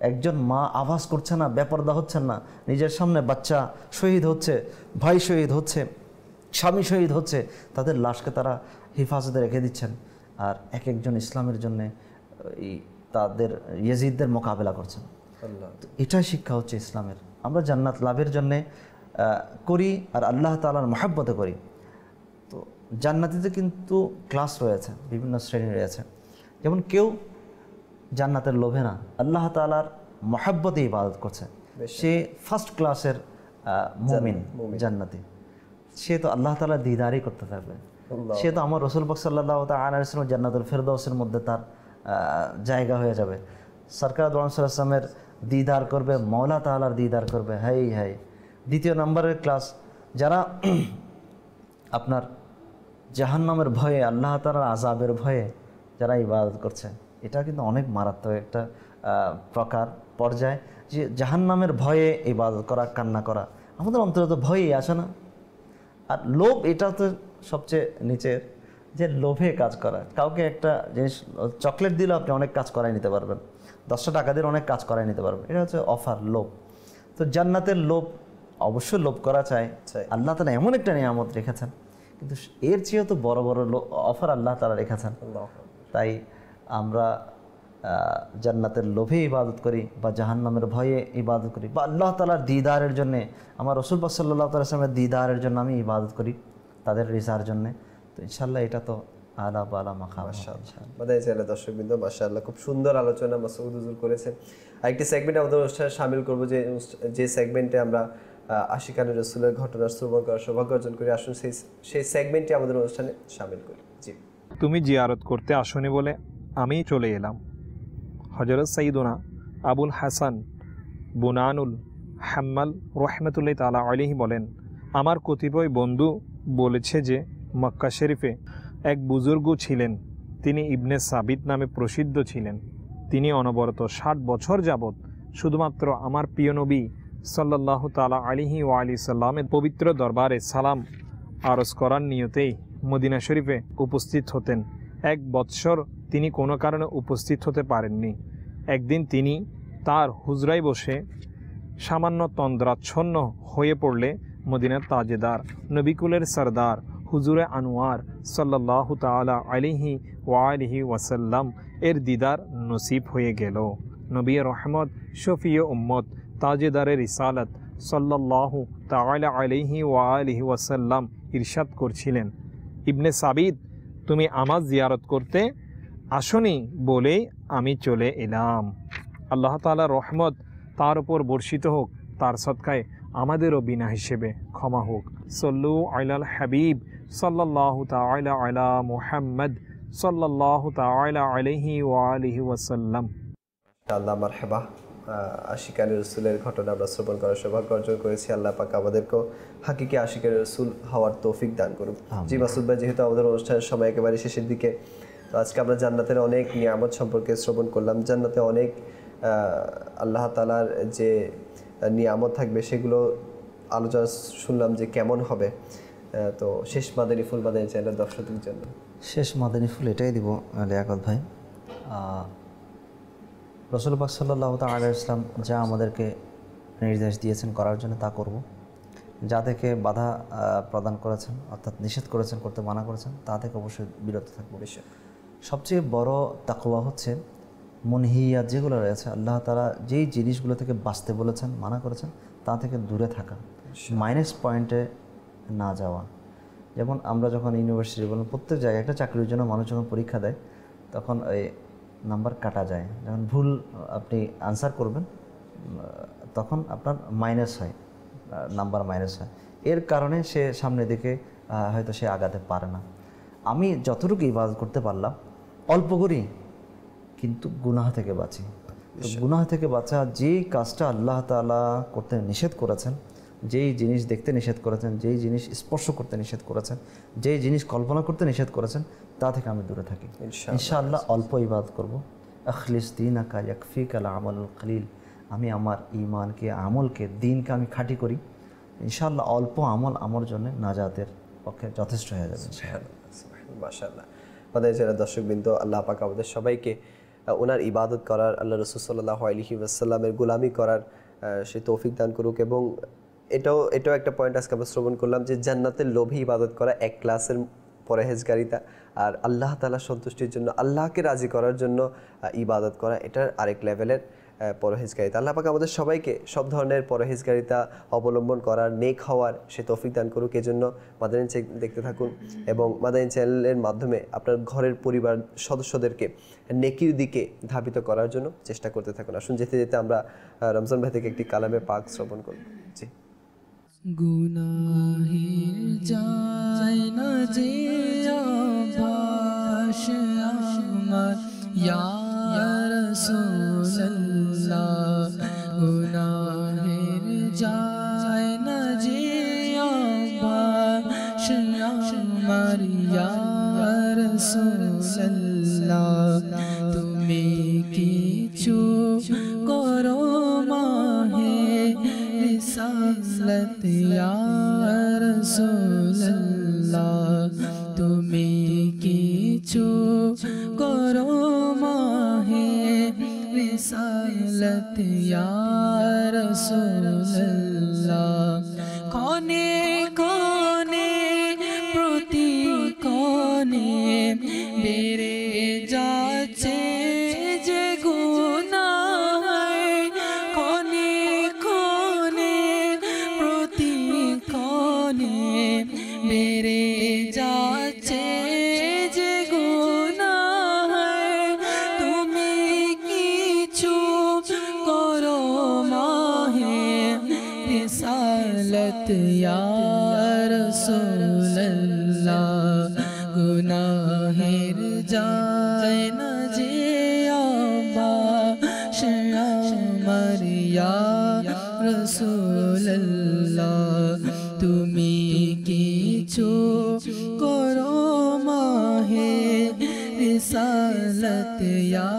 একজন মা আভাস করছে না, বেপর্দা হচ্ছেন না, নিজের সামনে বাচ্চা শহীদ হচ্ছে, ভাই শহীদ হচ্ছে, স্বামী শহীদ হচ্ছে, তাদের লাশকে তারা হেফাজতে রেখে দিচ্ছেন, আর এক একজন ইসলামের জন্যে তাদের ইয়েজিদদের মোকাবেলা করছেন। তো এটাই শিক্ষা হচ্ছে ইসলামের। আমরা জান্নাত লাভের জন্যে করি আর আল্লাহ তাআলার মহব্বতে করি। তো জান্নাতিতে কিন্তু ক্লাস রয়েছে, বিভিন্ন শ্রেণী রয়েছে। যেমন কেউ জান্নাতের লোভে না, আল্লাহ তাআলার মহব্বতে ইবাদত করছে, সে ফার্স্ট ক্লাসের মুমিন জান্নাতি, সে তো আল্লাহ তাআলার দিদারই করতে থাকবে। সে তো আমার রাসূল পাক সাল্লাল্লাহু তাআলা আলাইহি ওয়াসাল্লাম জান্নাতুল ফেরদাউসের মধ্যে তার জায়গা হয়ে যাবে। সরকার সাল্লামের দিদার করবে, মওলা তাআলার দিদার করবে। High high. দ্বিতীয় নম্বরের ক্লাস, যারা আপনার জাহান্নামের ভয়ে, আল্লাহ তাআলার আযাবের ভয়ে যারা ইবাদত করছে, এটা কিন্তু অনেক মারাত্মক একটা প্রকার পর্যায়, যে জাহান্নামের ভয়ে ইবাদত করা, কান্না করা। আমাদের অন্তরে তো ভয়ই আসে না। আর লোভ, এটা তো সবচেয়ে নিচের, যে লোভে কাজ করা। কাউকে একটা জিনিস চকলেট দিলেও আপনি অনেক কাজ করাই নিতে পারবেন, 10টা টাকা দিয়ে অনেক কাজ করাই নিতে পারবেন। এটা হচ্ছে অফার, লোভ। তো জান্নাতের লোভ, অবশ্যই লোভ করা চাই। আল্লাহ তাআলা এমন একটা নিয়ামত রেখেছেন, কিন্তু এর চেয়েও তো বড় বড় অফার আল্লাহ তাআলা রেখেছেন। তাই আমরা জান্নাতের লোভে ইবাদত করি, বা জাহান্নামের ভয়ে ইবাদত করি, বা আল্লাহ তাআলার দিদারের জন্যে, আমার রাসূল সাল্লাল্লাহু আলাইহি ওয়াসাল্লামের দিদারের জন্য আমি ইবাদত করি, তাদের রিজার জন্যে। তো ইনশাআল্লাহ এটা তো আলা বালা মাকাম। মাদানী চ্যানেলের দর্শকবৃন্দ, মাশাআল্লাহ খুব সুন্দর আলোচনা মাসউদ হুজুর করেছেন। আরেকটি সেগমেন্টে আমাদের অনুষ্ঠানে শামিল করব, যে সেগমেন্টে আমরা আশিকানে রাসূলের ঘটনা শ্রবণ করার সৌভাগ্য অর্জন করি। আসুন সেই সেগমেন্টটি আমাদের অনুষ্ঠানে শামিল করি। জি। তুমি জিয়ারত করতে আসনি বলে আমি চলে এলাম। হযরত সাইয়্যিদুনা আবুল হাসান বুনানুল হাম্মাল রাহমাতুল্লাহি তাআলা আলাইহি বলেন, আমার কতিপয় বন্ধু বলেছে যে মক্কা শরীফে এক বুজুর্গ ছিলেন, তিনি ইবনে সাবিত নামে প্রসিদ্ধ ছিলেন। তিনি অনবরত 60 বছর যাবৎ শুধুমাত্র আমার প্রিয় নবী সাল্লাল্লাহু তাআলা আলাইহি ওয়া আলিহি সাল্লামের পবিত্র দরবারে সালাম আরজ করার নিয়তেই মদিনা শরীফে উপস্থিত হতেন। 1 বৎসর তিনি কোনো কারণে উপস্থিত হতে পারেননি। একদিন তিনি তার হুজরায় বসে সামান্য তন্দ্রাচ্ছন্ন হয়ে পড়লে মদিনার তাজেদার, নবিকুলের সরদার হুজুরে আনোয়ার সাল্লাল্লাহু তাআলা আলাইহি ওয়া আলিহি ওয়াসাল্লাম এর দিদার নসিব হয়ে গেল। নবী রহমত, শফিয়ে উম্মত, তাজেদারের রিসালাত সাল্লাল্লাহু তাআলা আলাইহি ওয়া আলিহি ওয়াসাল্লাম ইরশাদ করছিলেন, ইবনে সাবিত, তুমি আমার জিয়ারত করতে আসনি বলেই আমি চলে এলাম। আল্লাহ তাআলার রহমত তার উপর বর্ষিত হোক, তার সদকায় আমাদেরও বিনা হিসেবে ক্ষমা হোক। সল্লু আলাল হাবিব সাল্লাল্লাহু তাআলা আলা মুহাম্মদ সাল্লাল্লাহু তাআলা আলাইহি ওয়া আলিহি ওয়াসাল্লাম। আল্লাহ মারহাবা। আশিকানে রাসূলের ঘটনা আমরা শ্রবণ করার সৌভাগ্য অর্জন করেছি। আল্লাহ পাক আমাদেরকেও হাকিকি আশিকানে রাসূল হওয়ার তৌফিক দান করুন। জি মাসুদ ভাই, যেহেতু আমাদের অনুষ্ঠানের সময় একেবারে শেষের দিকে, তো আজকে আমরা জান্নাতের অনেক নিয়ামত সম্পর্কে শ্রবণ করলাম। জান্নাতে অনেক আল্লাহ তাআলার যে নিয়ামত থাকবে সেগুলো আলোচনা শুনলাম যে কেমন হবে। তো শেষ মাদানী ফুল মাদানী চ্যানেলের দর্শকদের জন্য শেষ মাদানী ফুল এটাই দিব লিয়াকত ভাই। রাসূল পাক সাল্লাল্লাহু তাআলা আলাইহি ওয়াসাল্লাম যা আমাদেরকে নির্দেশ দিয়েছেন করার জন্য তা করব, যা থেকে বাধা প্রদান করেছেন অর্থাৎ নিষেধ করেছেন, করতে মানা করেছেন, তা থেকে অবশ্যই বিরত থাকবো। সবচেয়ে বড় তাকওয়া হচ্ছে মুনহিয়াত যেগুলো রয়েছে, আল্লাহ তাআলা যেই জিনিসগুলো থেকে বাঁচতে বলেছেন, মানা করেছেন, তা থেকে দূরে থাকা, মাইনাস পয়েন্টে না যাওয়া। যেমন আমরা যখন ইউনিভার্সিটি বলেন, প্রত্যেক জায়গায় একটা চাকরির জন্য মানুষ যখন পরীক্ষা দেয় তখন ওই নাম্বার কাটা যায়। যখন ভুল আপনি আনসার করবেন তখন আপনার মাইনাস হয়, নাম্বার মাইনাস হয়। এর কারণে সে সামনের দিকে হয়তো সে আগাতে পারে না। আমি যতটুকু ইবাদত করতে পারলাম অল্প করি, কিন্তু গুনাহ থেকে বাঁচি। তো গুনাহ থেকে বাঁচা, যেই কাজটা আল্লাহ তাআলা করতে নিষেধ করেছেন, যেই জিনিস দেখতে নিষেধ করেছেন, যেই জিনিস স্পর্শ করতে নিষেধ করেছেন, যেই জিনিস কল্পনা করতে নিষেধ করেছেন, তা থেকে আমি দূরে থাকি। ইনশাআল্লাহ অল্প ইবাদত করব। আখলিস দীনাকা ইয়াকফিকাল আমালুল কলিল, আমি আমার ঈমানকে, আমলকে, দিনকে আমি খাঁটি করি, ইনশাআল্লাহ অল্প আমল আমার জন্য নাজাতের পক্ষে যথেষ্ট হয়ে যাবে ইনশাআল্লাহ। মাশাআল্লাহ। আমাদের যারা দর্শকবৃন্দ, আল্লাহ পাক আমাদের সবাইকে ওনার ইবাদত করার, আল্লাহ রাসূল সাল্লাল্লাহু আলাইহি ওয়াসাল্লামের গোলামি করার সেই তৌফিক দান করুক। এবং এটাও একটা পয়েন্ট আজকে আমরা শ্রবণ করলাম যে জান্নাতের লোভে ইবাদত করা এক ক্লাসের পরহেজগারিতা, আর আল্লাহ তাআলার সন্তুষ্টির জন্য, আল্লাহকে রাজি করার জন্য ইবাদত করা, এটার আরেক লেভেলের পরহেজগারিতা। আল্লাহ পাক আমাদের সবাইকে সব ধরনের পরহেজগারিতা অবলম্বন করার, নেক হওয়ার সে তৌফিক দান করুক। এজন্য মাদানী দেখতে থাকুন এবং মাদানী চ্যানেলের মাধ্যমে আপনার ঘরের পরিবার সদস্যদেরকে নেকির দিকে ধাবিত করার জন্য চেষ্টা করতে থাকুন। আসুন যেতে যেতে আমরা রমজান ভাই থেকে একটি কালামে পাক শ্রবণ করব। জি। গুনাহের যায় না যে আভাস আমার ইয়া রাসূলুল্লাহ গুনাহের যায় না যে অভ্যাস আমার ইয়া রাসূলুল্লাহ তুমি কিছু করো মাহে রিসালাত ইয়া রাসূলুল্লাহ তুমি কিছু করো মাহে রিসালাত ইয়া রাসূলুল্লাহ কোনে কোনে প্রতি কোনে বেড়ে যাচ্ছে যে গুনাহ কোনে কোনে প্রতি কোনে বেড়ে যাচ্ছে যে গুনাহ তুমি কিছু করো মাহে রিসালাত ইয়া রাসূলুল্লাহ গুনাহের যায় না যে অভ্যাস আমার ইয়া রাসূলুল্লাহ তুমি কিছু করো মাহে রিসালাত ইয়া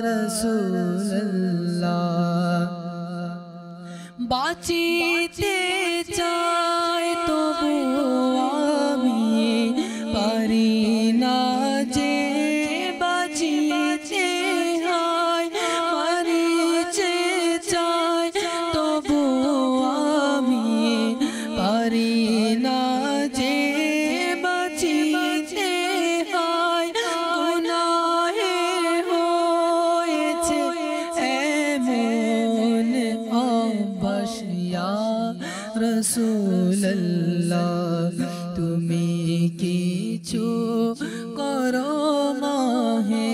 রাসূলুল্লাহ বাঁচিতে চাই তবু আমি পারি না যে বাঁচিতে হয় পারিতে চাই তবু আমি পারি না যে বাঁচিতে হয় গুনাহে হয়েছে এমন অভ্যাস ইয়া রাসূলুল্লাহ তুমি কিছু করো মাহে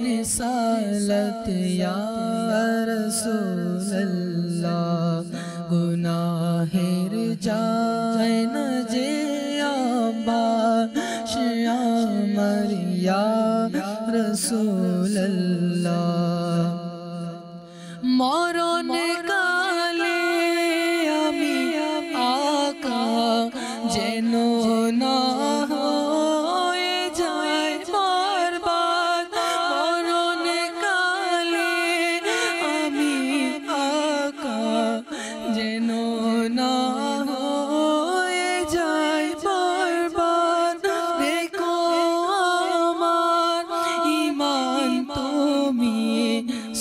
রিসালাত ইয়া রাসূলুল্লাহ গুনাহের যায় না যে অভ্যাস আমার ইয়া রাসূলুল্লাহ মরণ কালে আমি আকা যেন না হয়ে যায় বরবাদ মরণ কালে আমি আকা যেন না হয়ে যায় বরবাদ দেখো আমার ঈমান তুমি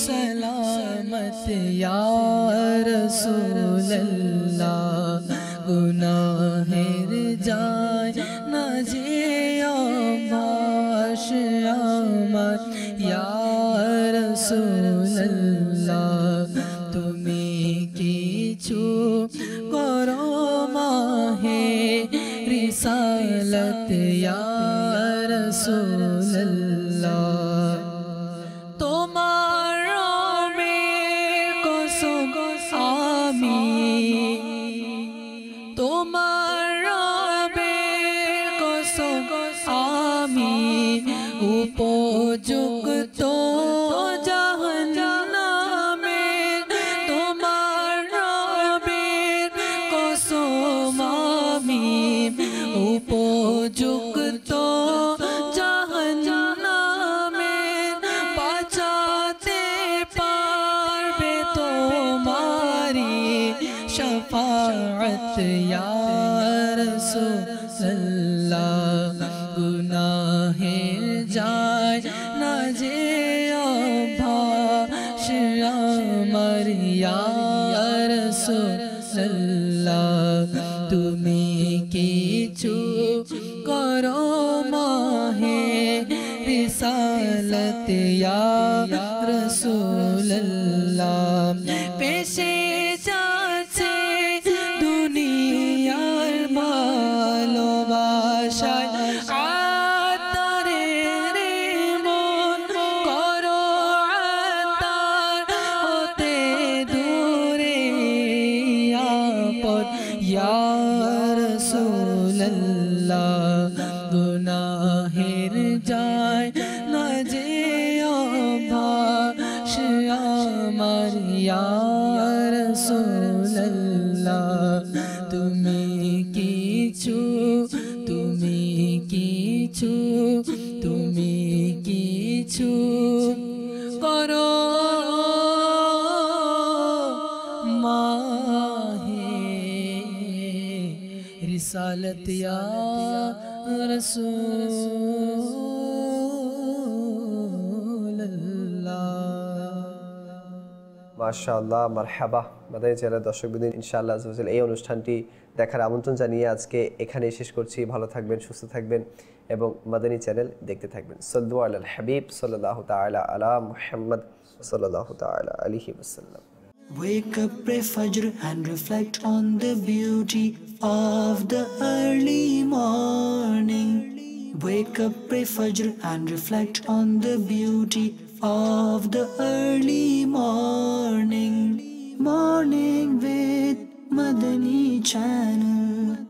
সলামত ইয়া রাসূলুল্লাহ গুনাহের যায় না যে অভ্যাস আমার ইয়া রাসূলুল্লাহ তুমি কিছু করো মাহে রিসালাত ইয়া রাসূলুল্লাহ তোমার রবের কসম আমি তোমার রবের কসম আমি উপযুক্ত জাহান্নামে তোমার রবের কসম আমি উপযুক্ত জাহান্নামে বাঁচাতে পারবে তোমারি শাফাআত ইয়া রাসূলুল্লাহ গুনাহের যায় না যে অভ্যাস আমার ইয়া রাসূলুল্লাহ তুমি কিছু করো মাহে রিসালাত ইয়া রাসূলুল্লাহ পেশে যাচ্ছে দুনিয়ার ভালোবাসায় আতারে রে মন করো আতার হতে দূরে আপদ ইয়া রাসূলুল্লাহ গুনাহের যায় না যে আমার ইয়া রাসূলুল্লাহ তুমি কিছু তুমি কিছু তুমি কিছু করো মাহে রিসালত ইয়া রাসূলুল্লাহ। মাশাআল্লাহ, মারহাবা। মাদানী চ্যানেলের দর্শকবৃন্দ, ইনশাআল্লাহ আজ এই অনুষ্ঠানটি দেখার আমন্ত্রণ জানিয়ে আজকে এখানেই শেষ করছি। ভালো থাকবেন, সুস্থ থাকবেন এবং মাদানী চ্যানেল দেখতে থাকবেন। সাল্লু আলাল হাবিব সাল্লাল্লাহু তাআলা আলা মুহাম্মদ সাল্লাল্লাহু তাআলা আলাইহি ওয়াসাল্লাম। Wake up, pray Fajr and reflect on the beauty of the early morning. Wake up, pray Fajr and reflect on the beauty of the early morning. Morning with Madani Channel.